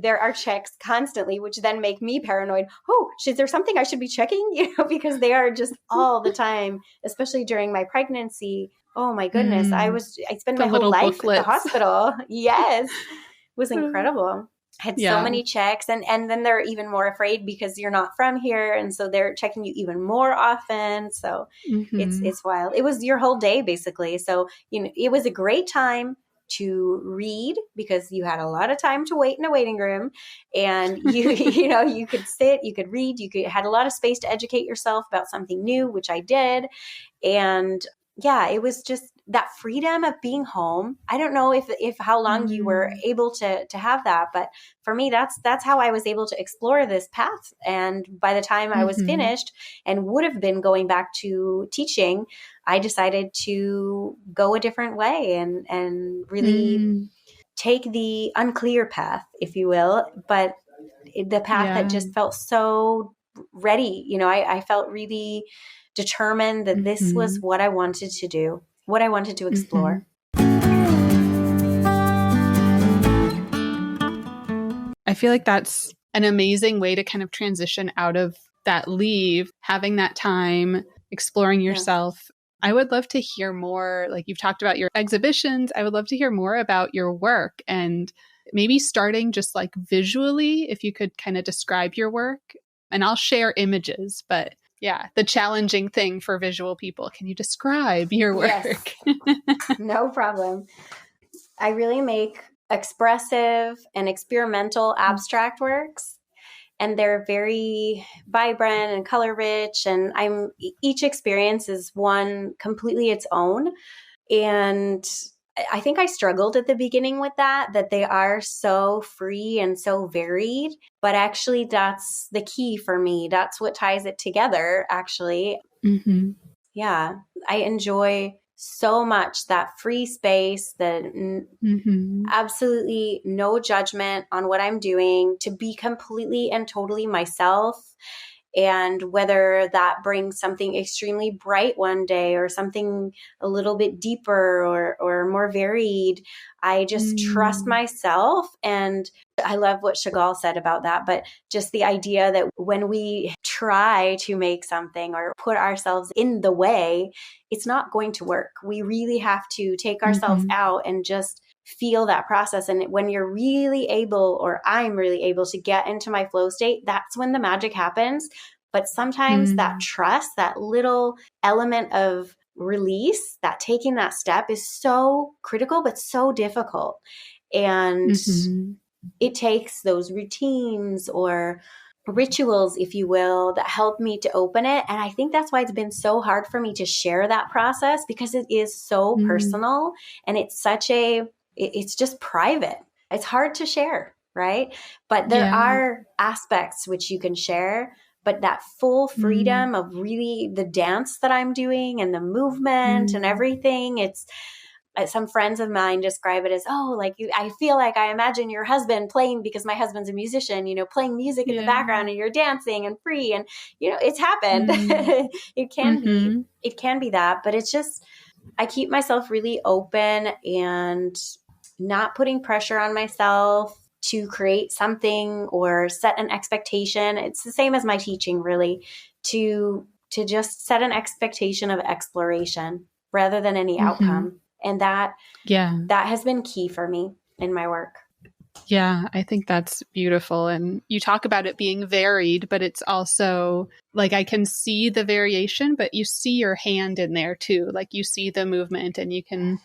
There are checks constantly, which then make me paranoid. Oh, is there something I should be checking? Because they are just all the time, especially during my pregnancy. Oh my goodness. I spent my whole life at the hospital. Yes. It was incredible. I had so many checks, and then they're even more afraid because you're not from here. And so they're checking you even more often. So it's wild. It was your whole day basically. So, it was a great time to read because you had a lot of time to wait in a waiting room, and you could sit, you could read, had a lot of space to educate yourself about something new, which I did. And it was just that freedom of being home. I don't know if how long you were able to have that, but for me, that's how I was able to explore this path. And by the time I was finished and would have been going back to teaching, I decided to go a different way and really take the unclear path, if you will, but the path that just felt so ready. I felt really determined that this was what I wanted to do, what I wanted to explore. I feel like that's an amazing way to kind of transition out of that leave, having that time, exploring yourself. I would love to hear more. Like you've talked about your exhibitions. I would love to hear more about your work and maybe starting just like visually, if you could kind of describe your work. And I'll share images, but yeah, the challenging thing for visual people. Can you describe your work? Yes, no problem. I really make expressive and experimental abstract works. And they're very vibrant and color rich. And each experience is one completely its own. And I think I struggled at the beginning with that they are so free and so varied. But actually, that's the key for me. That's what ties it together, actually. Mm-hmm. Yeah, I enjoy so much that free space, absolutely no judgment on what I'm doing, to be completely and totally myself. And whether that brings something extremely bright one day or something a little bit deeper or more varied, I just trust myself. And I love what Chagall said about that, but just the idea that when we try to make something or put ourselves in the way, it's not going to work. We really have to take ourselves out and just feel that process. And when you're really able, or I'm really able to get into my flow state, that's when the magic happens. But sometimes that trust, that little element of release, that taking that step is so critical, but so difficult. And it takes those routines or rituals, if you will, that help me to open it. And I think that's why it's been so hard for me to share that process, because it is so personal and it's just private. It's hard to share, right? But there are aspects which you can share, but that full freedom of really the dance that I'm doing and the movement and everything, some friends of mine describe it as, I feel like I imagine your husband playing, because my husband's a musician, playing music in the background and you're dancing and free. And, it's happened. It can be that, but it's just, I keep myself really open and not putting pressure on myself to create something or set an expectation. It's the same as my teaching, really, to just set an expectation of exploration rather than any outcome. And that has been key for me in my work. Yeah, I think that's beautiful. And you talk about it being varied, but it's also like I can see the variation, but you see your hand in there too. Like you see the movement and you can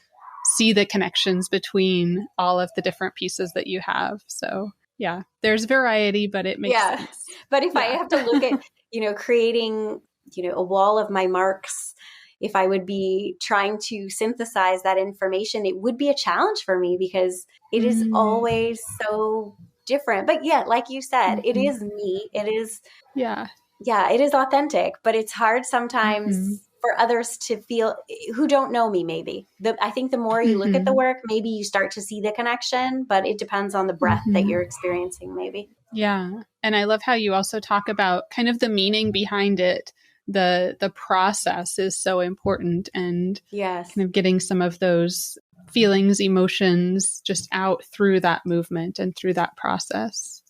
see the connections between all of the different pieces that you have. So yeah, there's variety, but it makes sense. But if I have to look at, creating, a wall of my marks, if I would be trying to synthesize that information, it would be a challenge for me because it is always so different. But yeah, like you said, it is me. It is, it is authentic, but it's hard sometimes for others to feel who don't know me. Maybe I think the more you look at the work, maybe you start to see the connection, but it depends on the breadth that you're experiencing, maybe. Yeah. And I love how you also talk about kind of the meaning behind it. The process is so important, and kind of getting some of those feelings, emotions just out through that movement and through that process.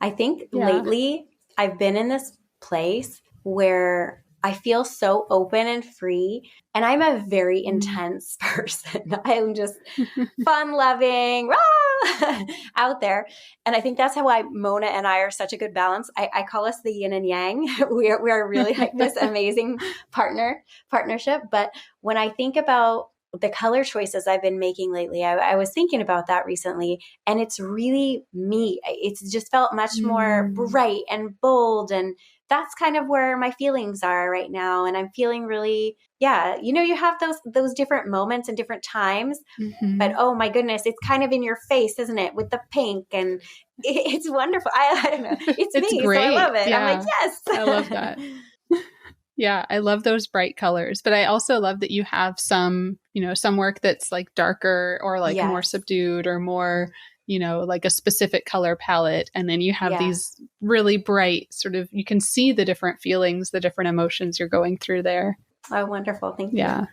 I think lately I've been in this place where I feel so open and free, and I'm a very intense person. I'm just fun-loving, out there. And I think that's why Mona and I are such a good balance. I call us the yin and yang. We are really like this amazing partnership. But when I think about the color choices I've been making lately, I was thinking about that recently, and it's really me. It's just felt much more bright and bold, and that's kind of where my feelings are right now. And I'm feeling really, you have those different moments and different times, but oh my goodness, it's kind of in your face, isn't it? With the pink, and it's wonderful. I don't know. It's me, great. So I love it. Yeah. I'm like, yes. I love that. Yeah, I love those bright colors, but I also love that you have some work that's like darker or like more subdued or more, like a specific color palette. And then you have these really bright sort of, you can see the different feelings, the different emotions you're going through there. Oh, wonderful. Thank you.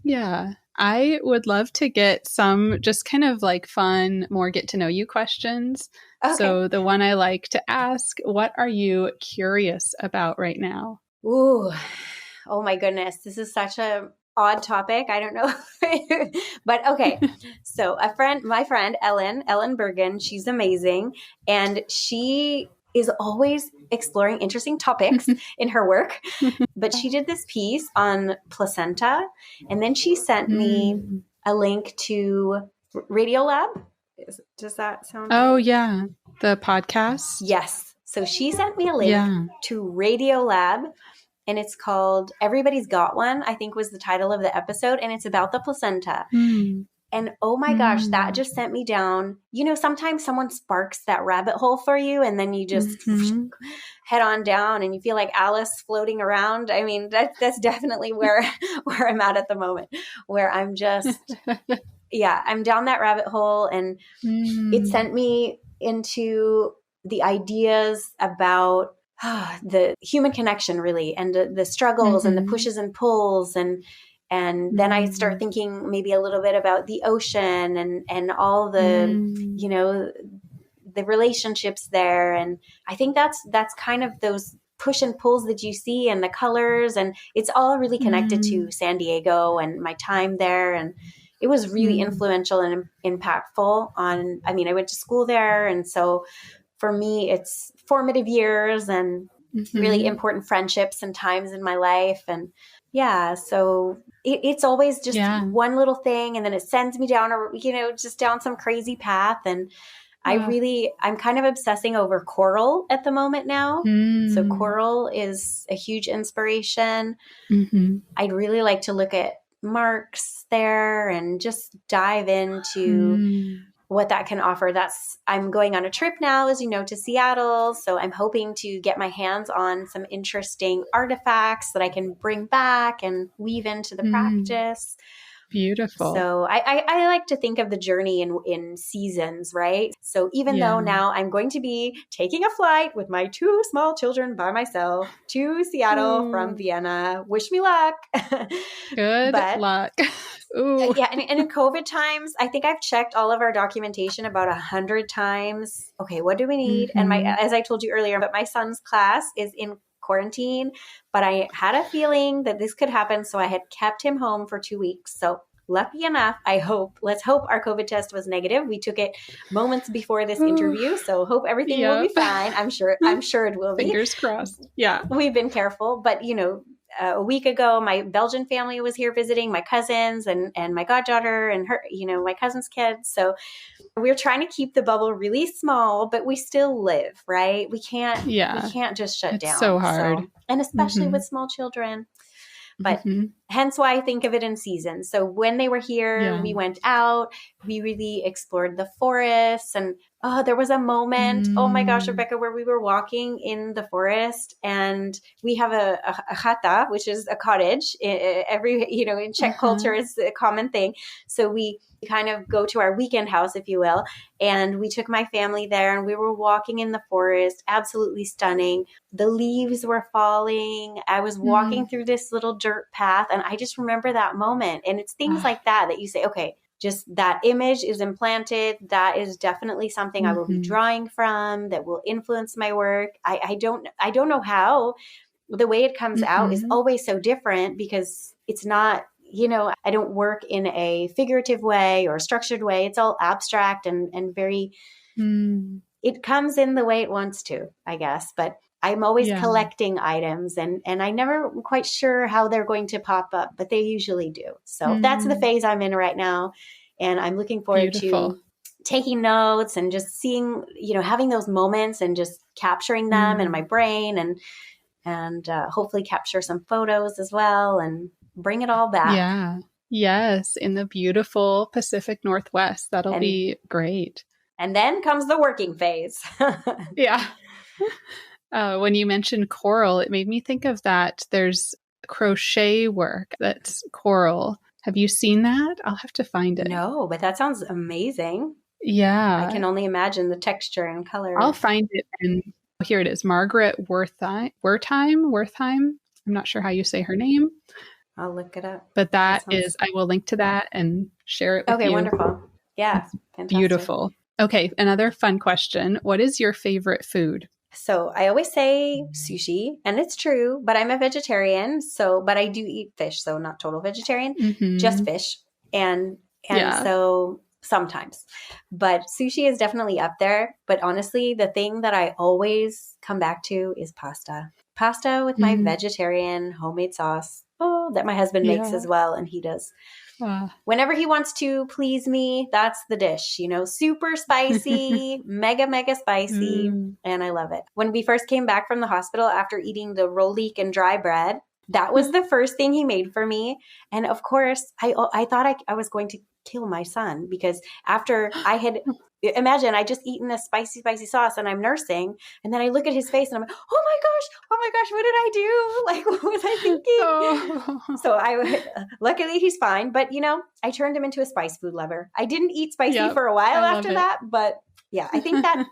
Yeah. I would love to get some just kind of like fun, more get to know you questions. Okay. So the one I like to ask, what are you curious about right now? Ooh, oh my goodness. This is such a odd topic. I don't know. But okay. So my friend, Ellen Bergen, she's amazing. And she is always exploring interesting topics in her work. But she did this piece on placenta. And then she sent me Mm. a link to Radiolab. Does that sound Oh, right? yeah. The podcast. Yes. So she sent me a link Yeah. to Radiolab, and it's called Everybody's Got One, I think was the title of the episode, and it's about the placenta. Mm. And oh my gosh, that Mm. just sent me down. You know, sometimes someone sparks that rabbit hole for you, and then you just Mhm. head on down and you feel like Alice floating around. I mean, that's definitely where I'm at the moment, where I'm just, yeah, I'm down that rabbit hole, and it Mm. sent me into the ideas about the human connection, really, and the struggles and the Mhm. pushes and pulls, and then I start Mm. thinking maybe a little bit about the ocean and all the, Mm. you know, the relationships there. And I think that's kind of those push and pulls that you see, and the colors, and it's all really connected to Mm. San Diego and my time there. And it was really Mm. influential and impactful on, I mean, I went to school there, and so for me it's formative years and really Mhm. important friendships and times in my life. And yeah, so it's always just Yeah. one little thing, and then it sends me down, or just down some crazy path. And Uh, I'm kind of obsessing over coral at the moment now. So mm. coral is a huge inspiration. Mhm. I'd really like to look at marks there and just dive into Mm. what that can offer. I'm going on a trip now, as you know, to Seattle. So I'm hoping to get my hands on some interesting artifacts that I can bring back and weave into the Mm. practice. Beautiful. So I like to think of the journey in seasons, right? So even though Yeah. now I'm going to be taking a flight with my two small children by myself to Seattle from Ooh. Vienna, wish me luck. Good But luck. Ooh. yeah, and in COVID times, I think I've checked all of our documentation about 100 times. Okay, what do we need? And Mhm. as I told you earlier, but my son's class is in quarantine, but I had a feeling that this could happen, so I had kept him home for 2 weeks. So lucky enough, let's hope our COVID test was negative. We took it moments before this Ooh. interview, so hope everything will be Yep. fine. I'm sure it will be. Fingers crossed. Yeah. We've been careful, but a week ago, my Belgian family was here visiting, my cousins and my goddaughter and her, my cousin's kids. So we're trying to keep the bubble really small, but we still live, right? We Yeah. can't just shut It's so down. hard. So, and especially with Mhm. small children. But Mhm. hence why I think of it in seasons. So when they were here, Yeah. we went out, we really explored the forests. And there was a moment, oh my gosh, Mm. Rebecca, where we were walking in the forest, and we have a chata, which is a cottage. Every, in Czech culture, Uh-huh. is a common thing. So we kind of go to our weekend house, if you will. And we took my family there, and we were walking in the forest, absolutely stunning. The leaves were falling. I was walking Mm. through this little dirt path, and I just remember that moment. And it's things Ah. like that you say, okay, just that image is implanted. That is definitely something I will be Mhm. drawing from, that will influence my work. I don't know how. The way it comes out is Mhm. always so different, because it's not, I don't work in a figurative way or a structured way. It's all abstract and very, Mm. it comes in the way it wants to, I guess. But I'm always Yeah. collecting items, and I never quite sure how they're going to pop up, but they usually do. So that's the Mm. phase I'm in right now. And I'm looking forward Beautiful. to taking notes and just seeing, having those moments and just capturing them in my Mm. brain, and hopefully capture some photos as well and bring it all back. Yeah. Yes, in the beautiful Pacific Northwest. That'll And be great. and then comes the working phase. Yeah. When you mentioned coral, it made me think of that. There's crochet work that's coral. Have you seen that? I'll have to find it. No, but that sounds amazing. I Yeah. can only imagine the texture and I'll color. find it. And here it is. Margaret Wertheim. I'm not sure how you say her name. I'll look it up. But That sounds... I will link to that and share it with Okay, you. wonderful. Yeah, It's fantastic. beautiful. Okay, another fun question. What is your favorite food? So I always say sushi, and it's true, but I'm a vegetarian. But I do eat fish, so not total vegetarian, just fish. And so sometimes, but sushi is definitely up there. But honestly, the thing that I always come back to is pasta with my vegetarian homemade sauce. Oh, that my husband makes as well. And he does. Whenever he wants to please me, that's the dish, super spicy, mega spicy. And I love it. When we first came back from the hospital after eating the rolik and dry bread, that was the first thing he made for me. And of course, I thought I was going to kill my son, because after I had... Imagine I just eaten this spicy sauce and I'm nursing, and then I look at his face and I'm like, oh my gosh, what did I do? Like, what was I thinking? So luckily he's fine, but I turned him into a spice food lover. I didn't eat spicy for a while after that, but yeah, I think that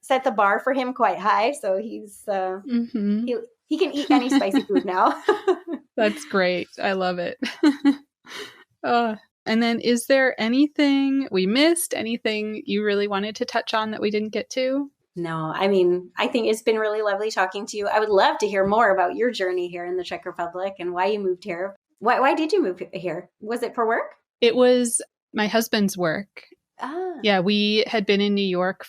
set the bar for him quite high. So he's, he can eat any spicy food now. That's great. I love it. And then, is there anything we missed? Anything you really wanted to touch on that we didn't get to? No, I mean, I think it's been really lovely talking to you. I would love to hear more about your journey here in the Czech Republic and why you moved here. Why did you move here? Was it for work? It was my husband's work. Yeah, we had been in New York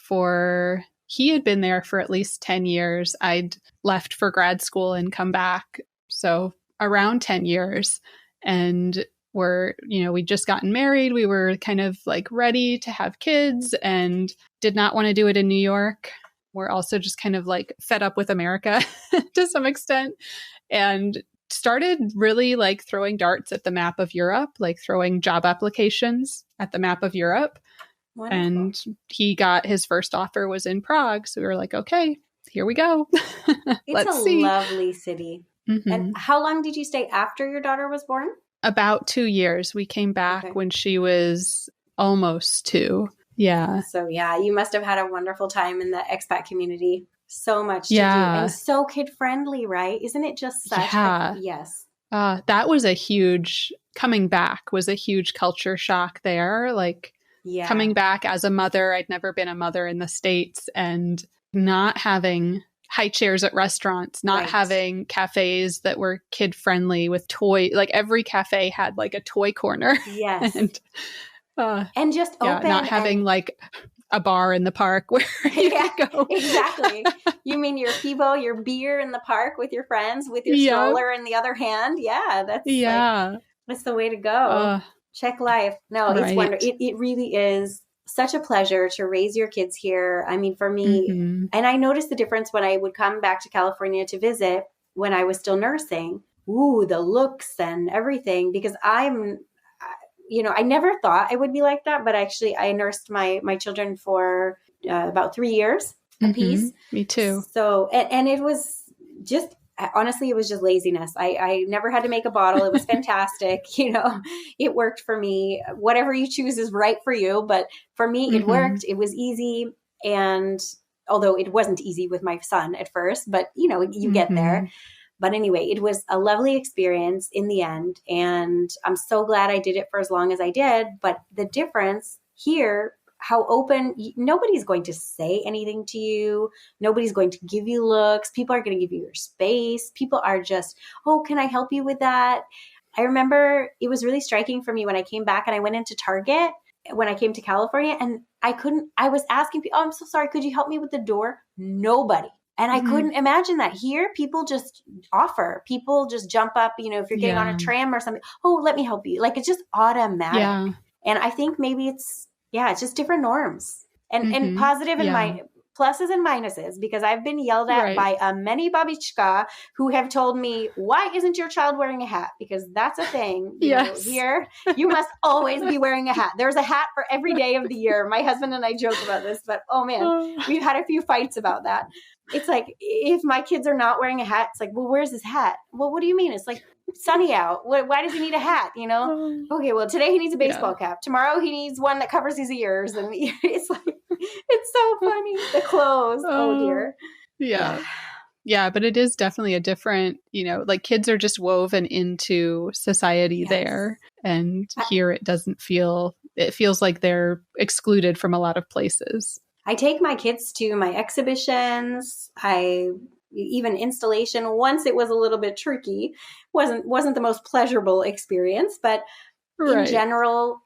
he had been there for at least 10 years. I'd left for grad school and come back. So around 10 years. And we'd just gotten married. We were kind of like ready to have kids and did not want to do it in New York. We're also just kind of like fed up with America to some extent, and started really like throwing darts at the map of Europe, like throwing job applications at the map of Europe. Wonderful. And he got his first offer was in Prague. So we were like, okay, here we go. It's a lovely city. And how long did you stay after your daughter was born? About 2 years. We came back when she was almost 2. Yeah. So yeah, you must have had a wonderful time in the expat community. So much to do. And so kid friendly, right? Isn't it just such yes. That was coming back was a huge culture shock there. Like coming back as a mother, I'd never been a mother in the States, and not having high chairs at restaurants, not having cafes that were kid friendly with toy. Like every cafe had like a toy corner. Yes. And just open. Not having like a bar in the park where you can go. Exactly. You mean your Fibo, your beer in the park with your friends, with your stroller in the other hand. Yeah. That's the way to go. Czech life. No, it's wonderful. It really is such a pleasure to raise your kids here. I mean, for me, and I noticed the difference when I would come back to California to visit when I was still nursing. Ooh, the looks and everything, because I never thought I would be like that, but actually I nursed my children for about 3 years apiece. Me too. So, and it was just, honestly, it was just laziness. I never had to make a bottle. It was fantastic. It worked for me. Whatever you choose is right for you. But for me, it worked. It was easy. And although it wasn't easy with my son at first, but you get there. But anyway, it was a lovely experience in the end. And I'm so glad I did it for as long as I did. But the difference here, how open, nobody's going to say anything to you. Nobody's going to give you looks. People are going to give you your space. People are just, oh, can I help you with that? I remember it was really striking for me when I came back and I went into Target when I came to California, and I was asking people, oh, I'm so sorry, could you help me with the door? Nobody. And I couldn't imagine that. Here, people just offer. People just jump up, if you're getting on a tram or something. Oh, let me help you. Like, it's just automatic. Yeah. And I think maybe it's just different norms. And positive and pluses and minuses, because I've been yelled at by many babichka who have told me, why isn't your child wearing a hat? Because that's a thing. Here, you must always be wearing a hat. There's a hat for every day of the year. My husband and I joke about this, but oh man, we've had a few fights about that. It's like, if my kids are not wearing a hat, it's like, well, where's his hat? Well, what do you mean? It's like sunny out. Why does he need a hat? Okay, well, today he needs a baseball cap. Tomorrow he needs one that covers his ears. And it's like, it's so funny. The clothes. Oh dear. Yeah. Yeah, but it is definitely a different, like kids are just woven into society there. And here it feels like they're excluded from a lot of places. I take my kids to my exhibitions. Even installation, once it was a little bit tricky, wasn't the most pleasurable experience, but in general,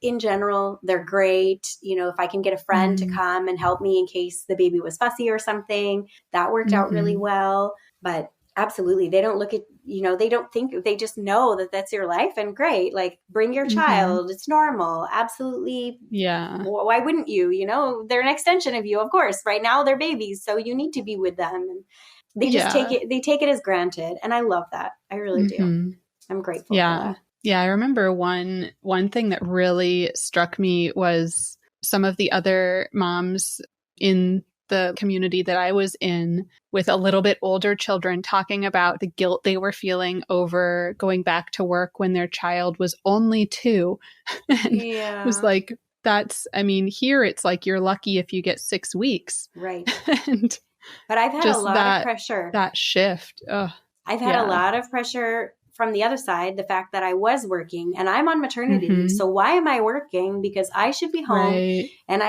they're great. If I can get a friend to come and help me in case the baby was fussy or something, that worked out really well. But absolutely, they don't look at, they don't think, they just know that that's your life and great. Like, bring your child. It's normal. Absolutely. Yeah. Why wouldn't you? They're an extension of you, of course. Right now they're babies, so you need to be with them. And they just take it as granted. And I love that. I really do. I'm grateful for that. Yeah, I remember one thing that really struck me was some of the other moms in the community that I was in with a little bit older children talking about the guilt they were feeling over going back to work when their child was only 2. And it was like, here it's like you're lucky if you get 6 weeks. Right. But I've had a lot of pressure. That shift. I've had a lot of pressure from the other side, the fact that I was working and I'm on maternity leave. So why am I working? Because I should be home. Right. And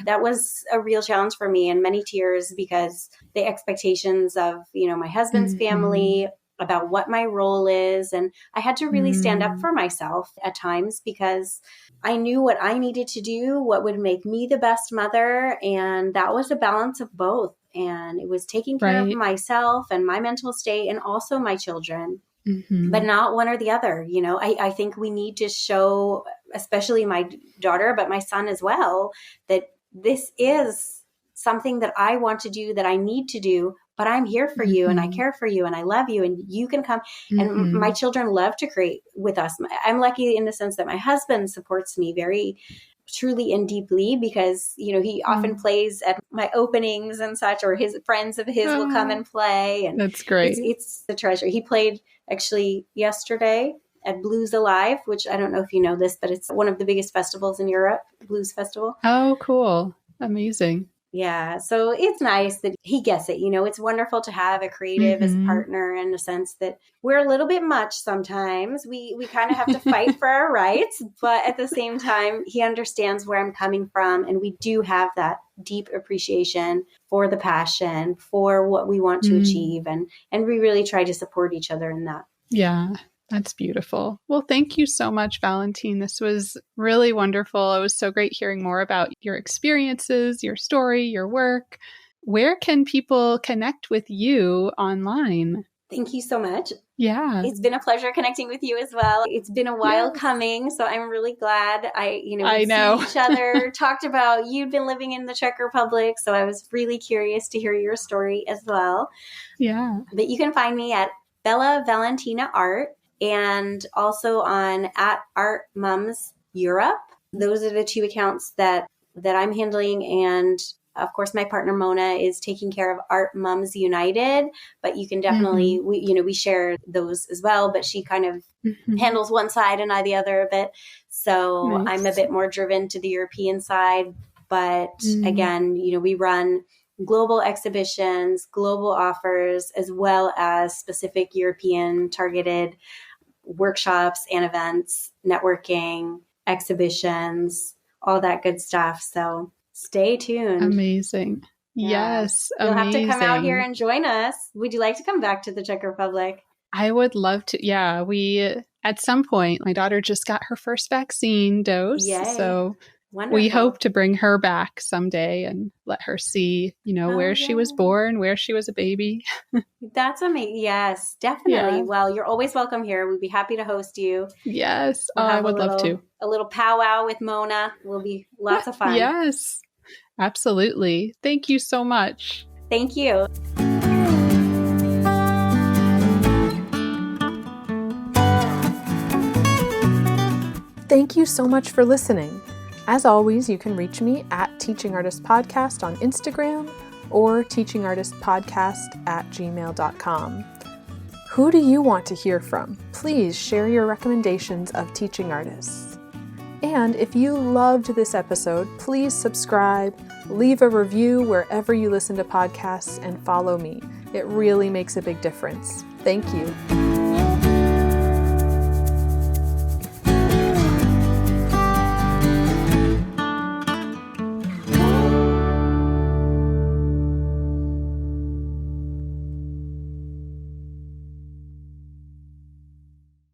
that was a real challenge for me, and many tears, because the expectations of, my husband's family about what my role is. And I had to really stand up for myself at times, because I knew what I needed to do, what would make me the best mother. And that was a balance of both. And it was taking care of myself and my mental state and also my children. But not one or the other. I think we need to show, especially my daughter, but my son as well, that this is something that I want to do, that I need to do, but I'm here for you and I care for you and I love you and you can come. And my children love to create with us. I'm lucky in the sense that my husband supports me very truly and deeply, because he often plays at my openings and such, or his friends of his will come and play, and that's great. It's the treasure. He played actually yesterday at Blues Alive, which I don't know if you know this, but it's one of the biggest festivals in Europe, the Blues Festival. Oh, cool. Amazing. Yeah. So it's nice that he gets it. It's wonderful to have a creative as a partner, in the sense that we're a little bit much sometimes. We kind of have to fight for our rights, but at the same time, he understands where I'm coming from. And we do have that deep appreciation for the passion, for what we want to achieve. And we really try to support each other in that. Yeah. That's beautiful. Well, thank you so much, Valentine. This was really wonderful. It was so great hearing more about your experiences, your story, your work. Where can people connect with you online? Thank you so much. Yeah. It's been a pleasure connecting with you as well. It's been a while coming, so I'm really glad we see each other, talked about you'd been living in the Czech Republic, so I was really curious to hear your story as well. Yeah. But you can find me at bellavalentina.art. And also on @artmomseurope. Those are the 2 accounts that I'm handling. And of course, my partner Mona is taking care of Art Moms United. But you can definitely, we share those as well. But she kind of handles one side and I the other a bit. So I'm a bit more driven to the European side. But again, we run global exhibitions, global offers, as well as specific European targeted workshops and events, networking, exhibitions, all that good stuff. So stay tuned. Amazing. Yeah. Yes. You'll have to come out here and join us. Would you like to come back to the Czech Republic? I would love to. Yeah. At some point, my daughter just got her first vaccine dose. Yay. So wonderful. We hope to bring her back someday and let her see, where she was born, where she was a baby. That's amazing. Yes, definitely. Yeah. Well, you're always welcome here. We'd be happy to host you. Yes. I would love to. A little powwow with Mona will be lots of fun. Yes, absolutely. Thank you so much. Thank you. Thank you so much for listening. As always, you can reach me at Teaching Artist Podcast on Instagram or teachingartistpodcast@gmail.com. Who do you want to hear from? Please share your recommendations of teaching artists. And if you loved this episode, please subscribe, Leave a review wherever you listen to podcasts and follow me. It really makes a big difference. Thank you.